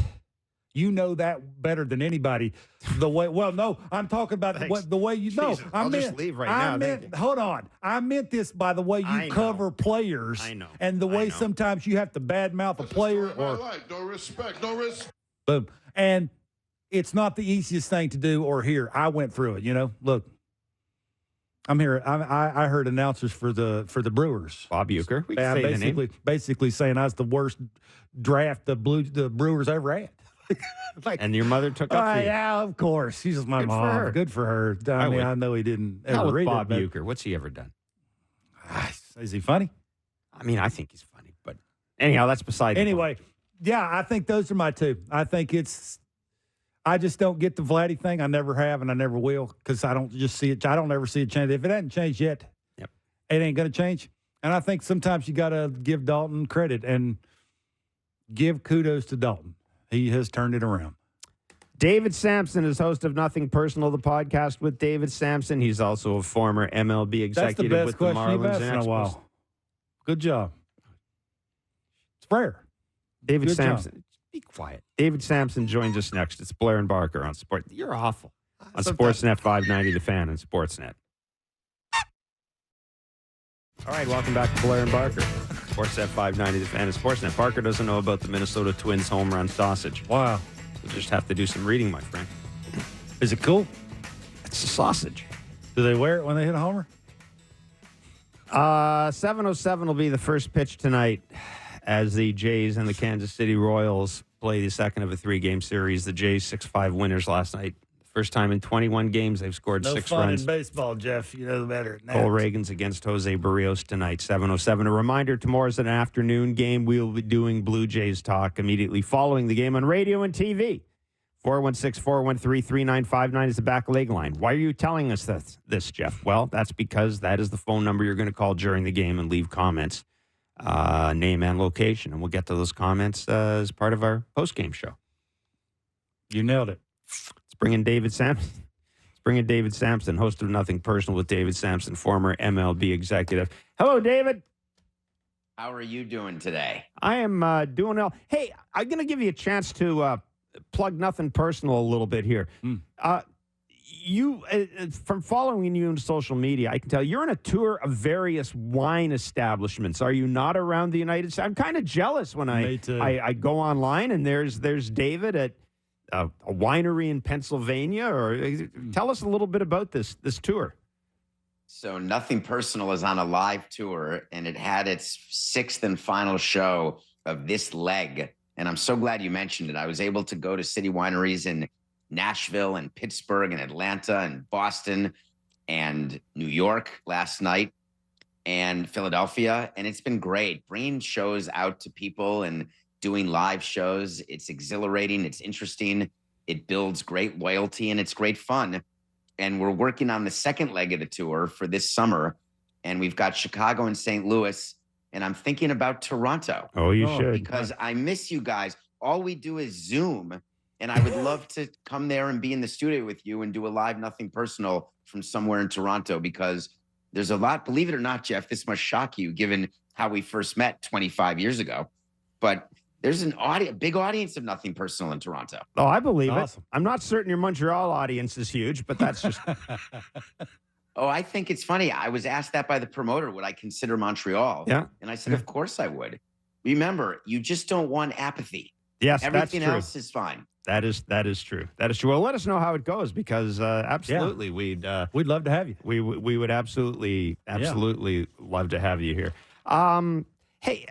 You know that better than anybody. I'm talking about the way you know. I'll just leave right now. Hold on. I meant this by the way you cover players. I know. And the way sometimes you have to badmouth a player No respect. No respect. Boom. And it's not the easiest thing to do or hear. I went through it. Look. I'm here. I heard announcers for the Brewers. Bob Uecker. We can say the name. Basically saying I was the worst draft the Brewers ever had. And your mother took up for you. Yeah, of course. She's just my mom. Good for her. I know he didn't ever read Bob it. Uecker. What's he ever done? Is he funny? I mean, I think he's funny. But anyhow, that's beside the point. Yeah, I think those are my two. I think I just don't get the Vladdy thing. I never have, and I never will, because I don't just see it. I don't ever see it change. If it hasn't changed yet, it ain't going to change. And I think sometimes you got to give Dalton credit and give kudos to Dalton. He has turned it around. David Samson is host of Nothing Personal, the podcast with David Samson. He's also a former MLB executive with the Marlins. That's the best question you've asked in a while. Good job. It's rare. David Samson. Be quiet. David Samson joins us next. It's Blair and Barker on Sport. You're awful. On Sportsnet 590, The Fan, and Sportsnet. All right, welcome back to Blair and Barker. Sportsnet 590, The Fan, and Sportsnet. Barker doesn't know about the Minnesota Twins home run sausage. Wow. You'll just have to do some reading, my friend. Is it cool? It's a sausage. Do they wear it when they hit a homer? 7:07 will be the first pitch tonight as the Jays and the Kansas City Royals play the second of a three-game series. The Jays 6-5 winners last night. First time in 21 games they've scored 6 runs. In baseball, Jeff. You know better. Cole Reagan's against Jose Barrios tonight, 7:07. A reminder, tomorrow's an afternoon game. We'll be doing Blue Jays talk immediately following the game on radio and TV. 416-413-3959 is the back leg line. Why are you telling us this, Jeff? Well, that's because that is the phone number you're going to call during the game and leave comments, name and location. And we'll get to those comments as part of our post-game show. You nailed it. Let's bring in David Samson. Host of Nothing Personal with David Samson, former MLB executive. Hello, David. How are you doing today? I am doing well. Hey, I'm going to give you a chance to plug Nothing Personal a little bit here. You, from following you on social media, I can tell you're on a tour of various wine establishments. Are you not around the United States? I'm kind of jealous when I go online and there's David at a winery in Pennsylvania. Or tell us a little bit about this tour. So Nothing Personal is on a live tour, and it had its sixth and final show of this leg. And I'm so glad you mentioned it. I was able to go to city wineries in Nashville and Pittsburgh and Atlanta and Boston and New York last night and Philadelphia. And it's been great bringing shows out to people and doing live shows. It's exhilarating. It's interesting. It builds great loyalty and it's great fun. And we're working on the second leg of the tour for this summer. And we've got Chicago and St. Louis. And I'm thinking about Toronto. Oh, you should. Because I miss you guys. All we do is Zoom. And I would love to come there and be in the studio with you and do a live Nothing Personal from somewhere in Toronto, because there's a lot, believe it or not, Jeff, this must shock you given how we first met 25 years ago. But there's a big audience of Nothing Personal in Toronto. Oh, I believe it. I'm not certain your Montreal audience is huge, but that's just... Oh, I think it's funny. I was asked that by the promoter, would I consider Montreal? Yeah. And I said, of course I would. Remember, you just don't want apathy. Yes, everything that's true. else is fine. That is true. That is true. Well, let us know how it goes, because absolutely we'd love to have you. We would absolutely love to have you here. Hey,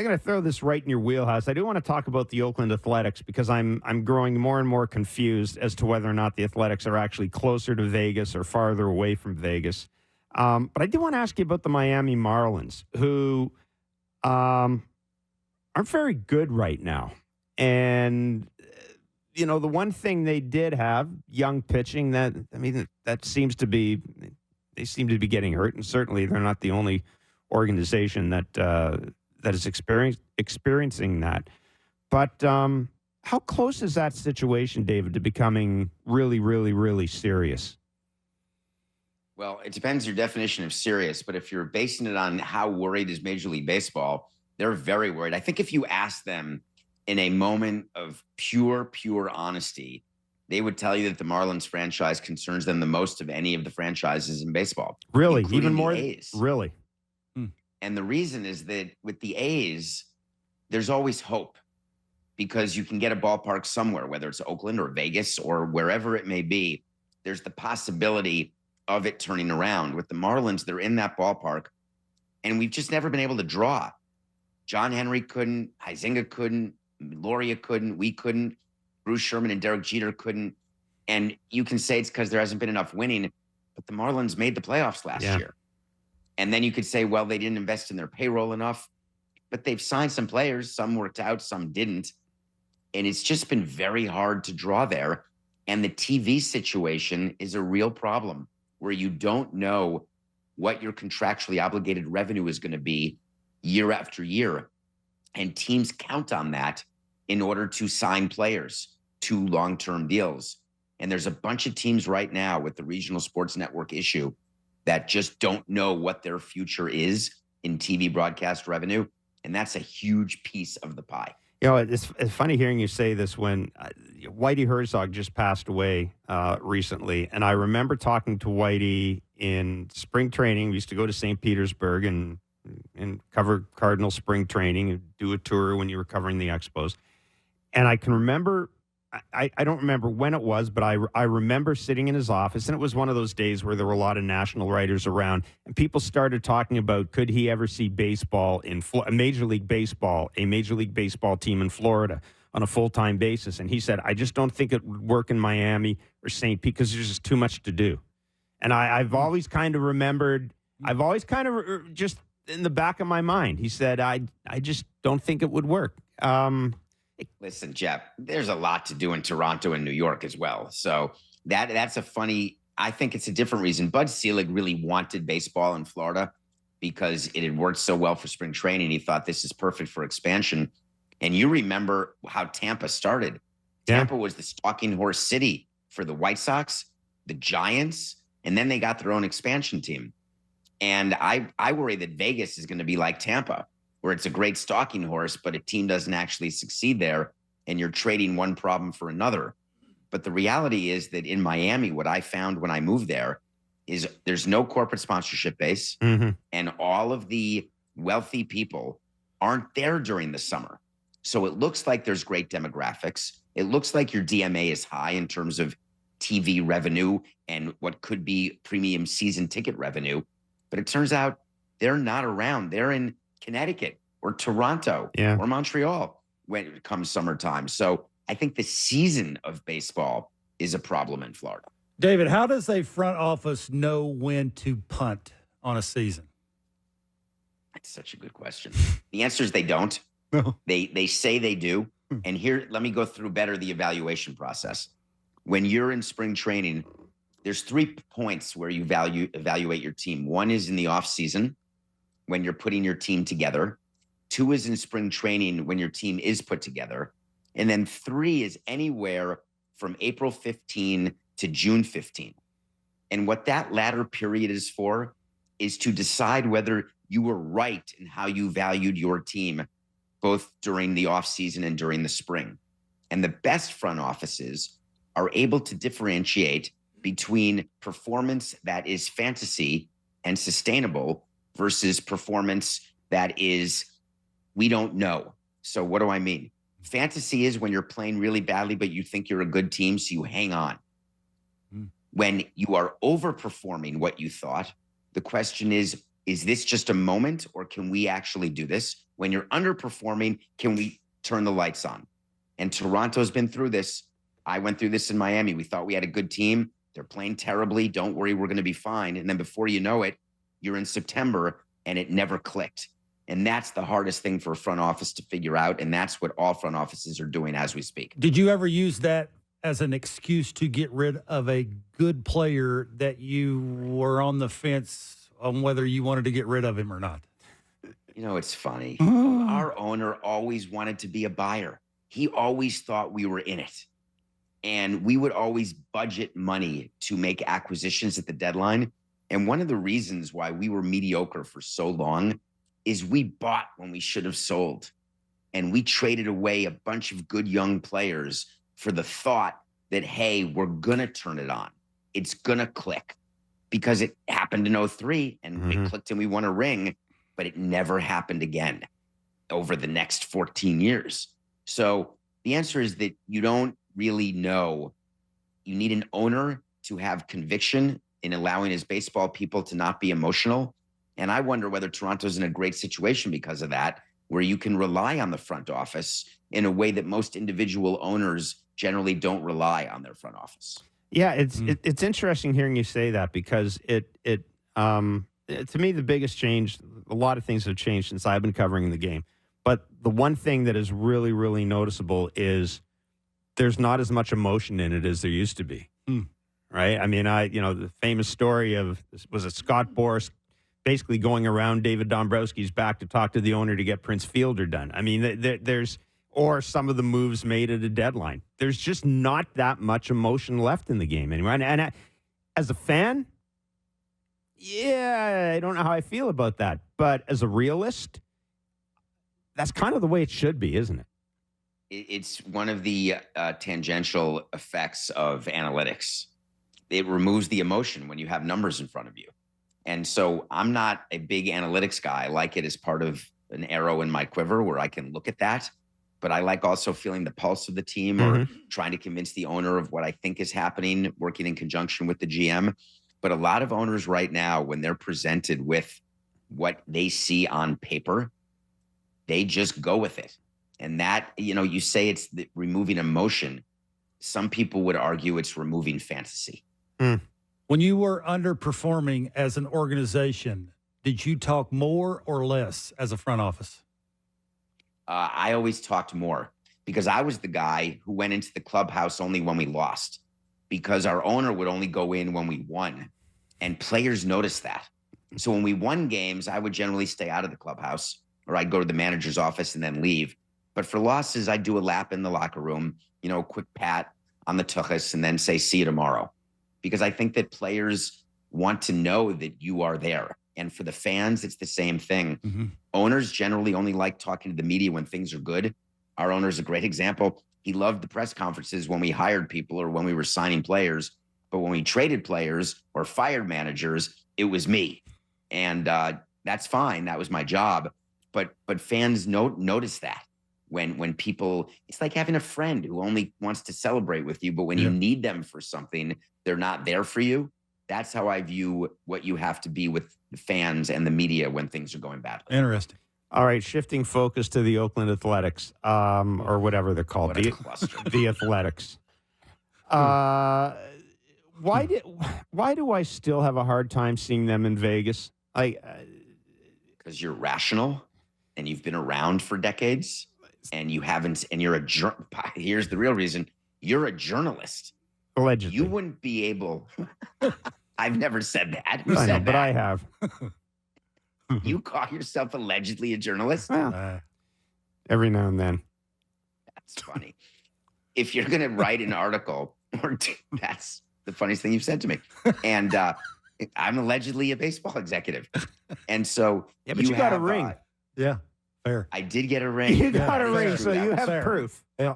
to throw this right in your wheelhouse. I do want to talk about the Oakland Athletics because I'm growing more and more confused as to whether or not the Athletics are actually closer to Vegas or farther away from Vegas. But I do want to ask you about the Miami Marlins, who aren't very good right now. And, the one thing they did have, young pitching, that seems to be, they seem to be getting hurt. And certainly they're not the only organization that is experiencing that. But how close is that situation, David, to becoming really, really, really serious? Well, it depends your definition of serious, but if you're basing it on how worried is Major League Baseball, they're very worried. I think if you ask them in a moment of pure honesty, they would tell you that the Marlins franchise concerns them the most of any of the franchises in baseball. Really? Even more? A's. Really? And the reason is that with the A's, there's always hope because you can get a ballpark somewhere, whether it's Oakland or Vegas or wherever it may be. There's the possibility of it turning around. With the Marlins, they're in that ballpark, and we've just never been able to draw. John Henry couldn't, Huizinga couldn't, Loria couldn't, we couldn't, Bruce Sherman and Derek Jeter couldn't. And you can say it's because there hasn't been enough winning, but the Marlins made the playoffs last year. And then you could say, well, they didn't invest in their payroll enough, but they've signed some players. Some worked out, some didn't. And it's just been very hard to draw there. And the TV situation is a real problem where you don't know what your contractually obligated revenue is going to be year after year. And teams count on that in order to sign players to long-term deals. And there's a bunch of teams right now with the regional sports network issue that just don't know what their future is in TV broadcast revenue. And that's a huge piece of the pie. It's funny hearing you say this when Whitey Herzog just passed away recently. And I remember talking to Whitey in spring training. We used to go to St. Petersburg and cover Cardinal spring training and do a tour when you were covering the Expos. And I can remember, I don't remember when it was, but I remember sitting in his office, and it was one of those days where there were a lot of national writers around, and people started talking about could he ever see baseball in a Major League Baseball team in Florida on a full-time basis. And he said, I just don't think it would work in Miami or St. Pete because there's just too much to do. And I've always kind of remembered, just in the back of my mind, he said, I just don't think it would work. Listen, Jeff, there's a lot to do in Toronto and New York as well. So that's I think it's a different reason. Bud Selig really wanted baseball in Florida because it had worked so well for spring training. He thought this is perfect for expansion. And you remember how Tampa started. Yeah. Tampa was the stalking horse city for the White Sox, the Giants, and then they got their own expansion team. And I worry that Vegas is going to be like Tampa, where it's a great stalking horse, but a team doesn't actually succeed there, and you're trading one problem for another. But the reality is that in Miami, what I found when I moved there is there's no corporate sponsorship base, and all of the wealthy people aren't there during the summer. So it looks like there's great demographics. It looks like your DMA is high in terms of TV revenue and what could be premium season ticket revenue. But it turns out they're not around. They're in Connecticut or Toronto or Montreal when it comes summertime. So I think the season of baseball is a problem in Florida. David, how does a front office know when to punt on a season? That's such a good question. The answer is they don't. No. They say they do. And here, let me go through better the evaluation process. When you're in spring training, there's 3 points where you evaluate your team. One is in the off season, when you're putting your team together. 2 is in spring training when your team is put together. And then 3 is anywhere from April 15 to June 15. And what that latter period is for is to decide whether you were right in how you valued your team, both during the offseason and during the spring. And the best front offices are able to differentiate between performance that is fantasy and sustainable versus performance that is, we don't know. So what do I mean? Fantasy is when you're playing really badly, but you think you're a good team, so you hang on. When you are overperforming what you thought, the question is this just a moment, or can we actually do this? When you're underperforming, can we turn the lights on? And Toronto's been through this. I went through this in Miami. We thought we had a good team. They're playing terribly. Don't worry, we're going to be fine. And then before you know it, you're in September and it never clicked. And that's the hardest thing for a front office to figure out. And that's what all front offices are doing as we speak. Did you ever use that as an excuse to get rid of a good player that you were on the fence on whether you wanted to get rid of him or not? You know, it's funny. Our owner always wanted to be a buyer. He always thought we were in it. And we would always budget money to make acquisitions at the deadline. And one of the reasons why we were mediocre for so long is we bought when we should have sold. And we traded away a bunch of good young players for the thought that, hey, we're going to turn it on. It's going to click. Because it happened in 2003 and it clicked and we won a ring, but it never happened again over the next 14 years. So the answer is that you don't really know. You need an owner to have conviction in allowing his baseball people to not be emotional. And I wonder whether Toronto's in a great situation because of that, where you can rely on the front office in a way that most individual owners generally don't rely on their front office. Yeah, it's interesting hearing you say that because to me the biggest change, a lot of things have changed since I've been covering the game. But the one thing that is really, really noticeable is there's not as much emotion in it as there used to be. Right? I mean, the famous story of, was it Scott Boras basically going around David Dombrowski's back to talk to the owner to get Prince Fielder done. I mean, or some of the moves made at a deadline. There's just not that much emotion left in the game anymore. And as a fan, yeah, I don't know how I feel about that. But as a realist, that's kind of the way it should be, isn't it? It's one of the tangential effects of analytics. It removes the emotion when you have numbers in front of you. And so I'm not a big analytics guy. I like it as part of an arrow in my quiver where I can look at that. But I like also feeling the pulse of the team or trying to convince the owner of what I think is happening, working in conjunction with the GM. But a lot of owners right now, when they're presented with what they see on paper, they just go with it. And that, you say it's removing emotion. Some people would argue it's removing fantasy. When you were underperforming as an organization, did you talk more or less as a front office? I always talked more because I was the guy who went into the clubhouse only when we lost because our owner would only go in when we won. And players noticed that. So when we won games, I would generally stay out of the clubhouse or I'd go to the manager's office and then leave. But for losses, I'd do a lap in the locker room, a quick pat on the tuchus and then say, see you tomorrow. Because I think that players want to know that you are there. And for the fans, it's the same thing. Owners generally only like talking to the media when things are good. Our owner's a great example. He loved the press conferences when we hired people or when we were signing players. But when we traded players or fired managers, it was me. And that's fine. That was my job. But fans notice that when people, it's like having a friend who only wants to celebrate with you. But when you need them for something, they're not there for you. That's how I view what you have to be with the fans and the media when things are going badly. Interesting. All right, shifting focus to the Oakland Athletics, or whatever they're called, the Athletics. Why do I still have a hard time seeing them in Vegas? Because you're rational and you've been around for decades, and you haven't. And you're here's the real reason: you're a journalist. Allegedly. You wouldn't be able. I've never said that. Who I know, said but that? I have. You call yourself allegedly a journalist? Well, every now and then. That's funny. If you're going to write an article, that's the funniest thing you've said to me. And I'm allegedly a baseball executive. And so yeah, but you got a ring. Yeah, fair. I did get a ring. You got a ring, so you have fair. proof. Yeah.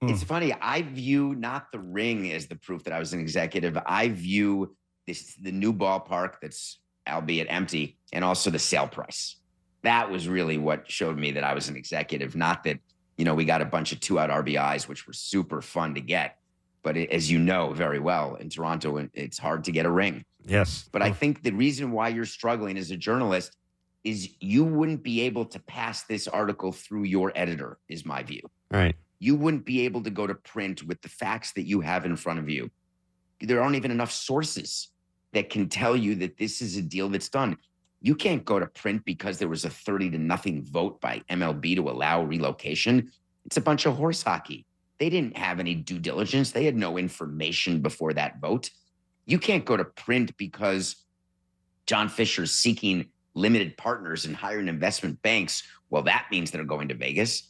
It's funny. I view not the ring as the proof that I was an executive. I view the new ballpark that's albeit empty, and also the sale price. That was really what showed me that I was an executive. Not that, we got a bunch of 2-out RBIs, which were super fun to get. But as you know very well, in Toronto, it's hard to get a ring. Yes. But I think the reason why you're struggling as a journalist is you wouldn't be able to pass this article through your editor, is my view. Right. You wouldn't be able to go to print with the facts that you have in front of you. There aren't even enough sources that can tell you that this is a deal that's done. You can't go to print because there was a 30-0 vote by MLB to allow relocation. It's a bunch of horse hockey. They didn't have any due diligence. They had no information before that vote. You can't go to print because John Fisher's seeking limited partners and hiring investment banks. Well, that means they're going to Vegas.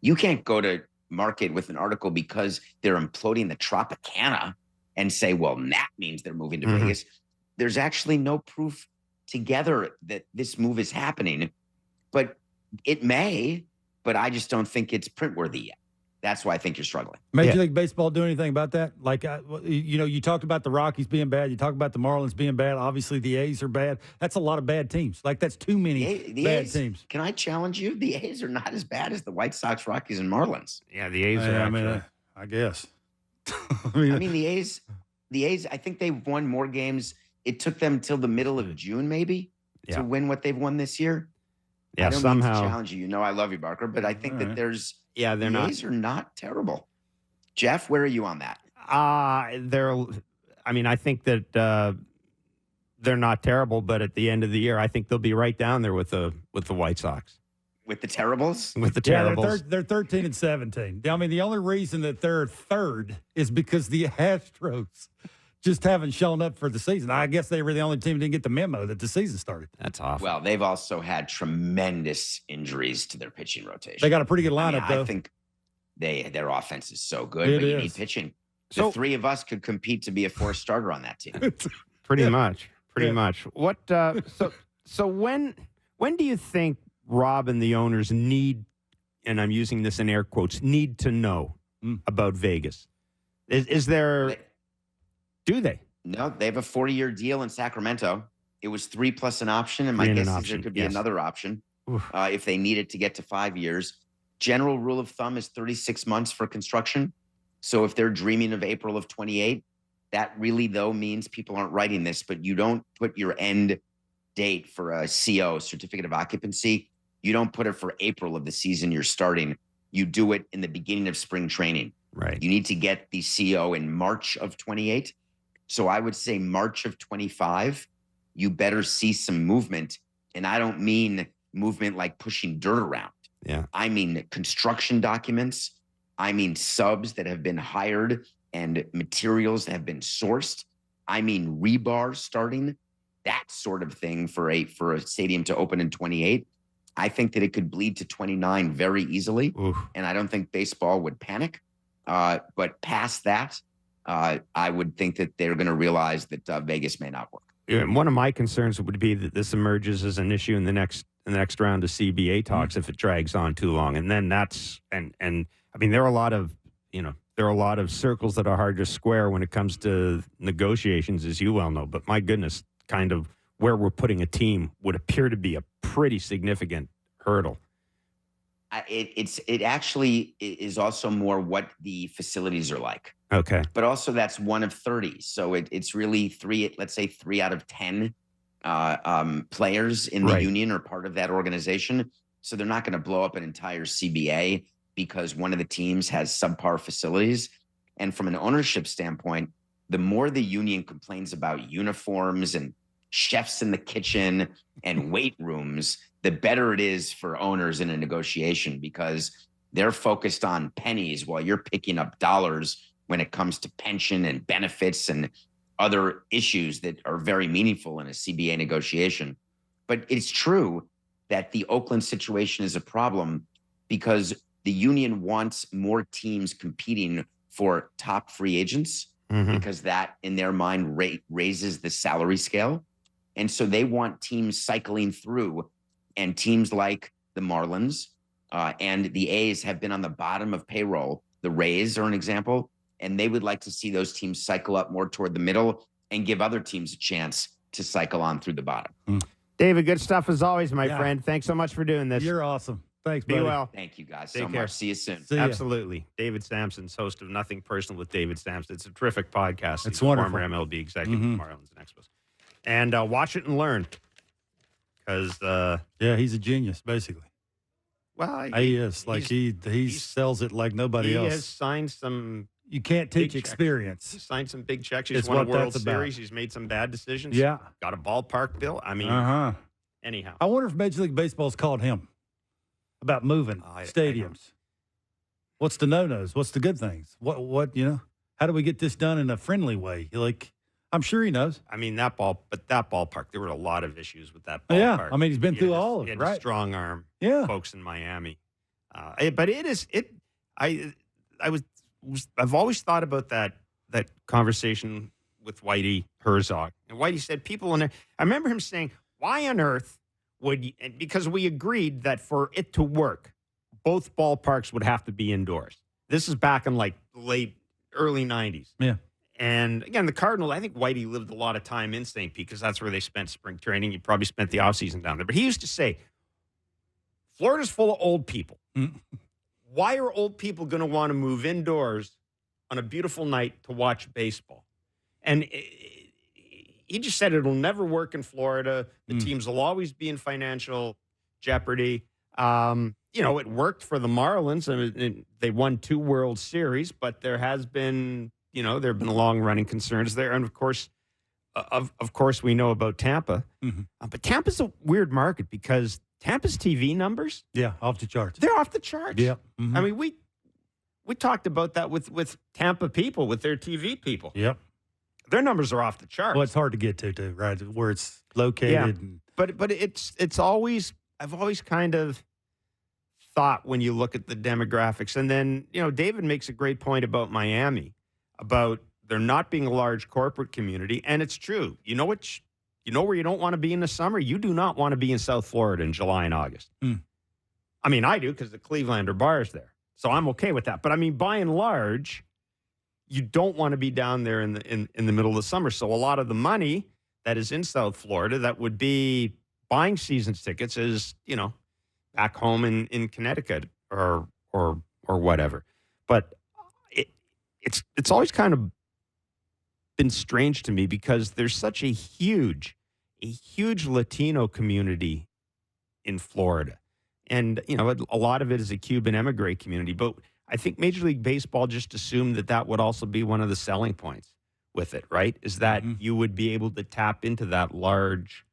You can't go to market with an article because they're imploding the Tropicana and say, well, that means they're moving to Vegas. There's actually no proof together that this move is happening, but it may, but I just don't think it's print worthy yet. That's why I think you're struggling. Major League Baseball do anything about that? Like, you talked about the Rockies being bad. You talked about the Marlins being bad. Obviously, the A's are bad. That's a lot of bad teams. Like, that's too many bad teams. Can I challenge you? The A's are not as bad as the White Sox, Rockies, and Marlins. Yeah, the A's are actually. I guess. I mean, the A's, I think they've won more games. It took them till the middle of June, maybe, to win what they've won this year. Yeah, I don't somehow. mean to challenge you. You know I love you, Barker, but I think that there's – they're not. The A's are not terrible. Jeff, where are you on that? I think that they're not terrible, but at the end of the year, I think they'll be right down there with the White Sox. With the terribles? With the terribles. Yeah, they're 13 and 17. I mean, the only reason that they're third is because the Astros just haven't shown up for the season. I guess they were the only team that didn't get the memo that the season started. That's awful. Well, they've also had tremendous injuries to their pitching rotation. They got a pretty good lineup, though. I think their offense is so good, but you need pitching. So, the three of us could compete to be a fourth starter on that team. Pretty much. What? So when do you think Rob and the owners need, and I'm using this in air quotes, need to know about Vegas? Is there? Do they? No, they have a 40-year deal in Sacramento. It was 3 plus an option, and my guess is there could be another option if they need it to get to 5 years. General rule of thumb is 36 months for construction. So if they're dreaming of April of 28, that really, though, means people aren't writing this, but you don't put your end date for a CO, certificate of occupancy. You don't put it for April of the season you're starting. You do it in the beginning of spring training. Right. You need to get the CO in March of 28. So I would say March of 25, you better see some movement. And I don't mean movement like pushing dirt around. Yeah. I mean construction documents. I mean subs that have been hired and materials that have been sourced. I mean rebar starting, that sort of thing for a stadium to open in 28. I think that it could bleed to 29 very easily. Oof. And I don't think baseball would panic. But past that, I would think that they're going to realize that Vegas may not work. One of my concerns would be that this emerges as an issue in the next round of CBA talks if it drags on too long, and then that's and I mean there are a lot of circles that are hard to square when it comes to negotiations, as you well know. But my goodness, kind of where we're putting a team would appear to be a pretty significant hurdle. It actually is also more what the facilities are like. Okay. But also that's 1 of 30. So it's really 3 out of 10 players in the union are part of that organization. So they're not going to blow up an entire CBA because one of the teams has subpar facilities. And from an ownership standpoint, the more the union complains about uniforms and chefs in the kitchen and weight rooms, the better it is for owners in a negotiation because they're focused on pennies while you're picking up dollars when it comes to pension and benefits and other issues that are very meaningful in a CBA negotiation. But it's true that the Oakland situation is a problem because the union wants more teams competing for top free agents because that, in their mind, raises the salary scale. And so they want teams cycling through, and teams like the Marlins and the A's have been on the bottom of payroll. The Rays are an example, and they would like to see those teams cycle up more toward the middle and give other teams a chance to cycle on through the bottom. David, good stuff as always, my friend. Thanks so much for doing this. You're awesome. Thanks, Be buddy. well. Thank you guys Take so care. much. See you soon. See ya. Absolutely. David Samson's host of Nothing Personal with David Samson. It's a terrific podcast. It's He's a wonderful. former MLB executive, Marlins and Expos. And watch it and learn. because Yeah, he's a genius, basically. well, He is. Like, he sells it like nobody he else. has signed some. You can't teach big experience. He signed some big checks. He's It's won a what World that's about. Series. He's made some bad decisions. Yeah. Got a ballpark bill. I mean, anyhow. I wonder if Major League Baseball's called him about moving stadiums. What's the no-nos? What's the good things? What how do we get this done in a friendly way? Like, I'm sure he knows. I mean, that ballpark, there were a lot of issues with that ballpark. Yeah, I mean, he's been through all of it, right? Strong arm folks in Miami. But I've always thought about that conversation with Whitey Herzog. And Whitey said people in there, I remember him saying, why on earth would you, because we agreed that for it to work, both ballparks would have to be indoors. This is back in like early 90s. Yeah. And again, the Cardinals, I think Whitey lived a lot of time in St. Pete because that's where they spent spring training. He probably spent the offseason down there. But he used to say, Florida's full of old people. Why are old people going to want to move indoors on a beautiful night to watch baseball? And he just said it'll never work in Florida. The teams will always be in financial jeopardy. It worked for the Marlins. I mean, they won 2 World Series, but there has been, there have been long-running concerns there. And of course, we know about Tampa. But Tampa's a weird market because Tampa's TV numbers, off the charts. They're off the charts. Yeah. I mean, we talked about that with Tampa people, with their TV people. Yep. Their numbers are off the charts. Well, it's hard to get to, too, right? Where it's located. Yeah. But it's always, I've always kind of thought when you look at the demographics. And then, David makes a great point about Miami, about there not being a large corporate community. And it's true. You know where you don't want to be in the summer? You do not want to be in South Florida in July and August. I mean, I do because the Clevelander bar's there. So I'm okay with that. But I mean, by and large, you don't want to be down there in the middle of the summer. So a lot of the money that is in South Florida that would be buying season tickets is, back home in Connecticut or whatever. But it's always kind of been strange to me because there's such a huge Latino community in Florida. And, a lot of it is a Cuban emigre community. But I think Major League Baseball just assumed that would also be one of the selling points with it, right? Is that you would be able to tap into that large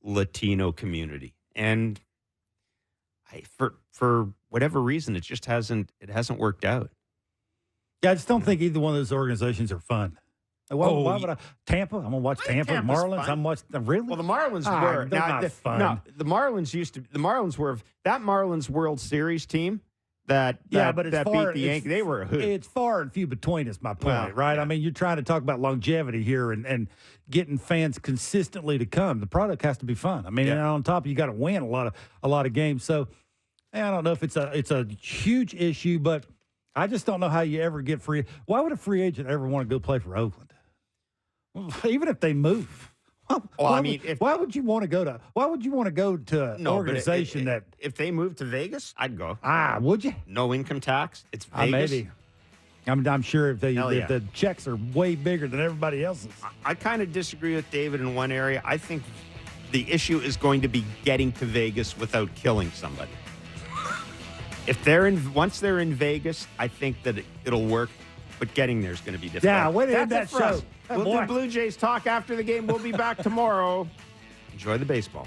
Latino community. And for whatever reason, it just hasn't worked out. Yeah, I just don't think either one of those organizations are fun. Why would I? Tampa? I'm going to watch Tampa. Tampa's Marlins? fun. I'm watching. Really? Well, the Marlins were. They're not fun. No, the Marlins were. That Marlins World Series team that beat the Yankees, they were a hoot. It's far and few between is my point, right? Yeah. I mean, you're trying to talk about longevity here and getting fans consistently to come. The product has to be fun. I mean, and on top, you got to win a lot of games. So, I don't know if it's a huge issue, but I just don't know how you ever get free. Why would a free agent ever want to go play for Oakland? Even if they move. Why would you want to go to an organization that if they move to Vegas, I'd go. Would you? No income tax. It's Vegas. Maybe. I'm sure if the checks are way bigger than everybody else's. I kind of disagree with David in one area. I think the issue is going to be getting to Vegas without killing somebody. Once they're in Vegas, I think that it'll work, but getting there is going to be difficult. Yeah, wait in that show. We'll do Blue Jays talk after the game. We'll be back tomorrow. Enjoy the baseball.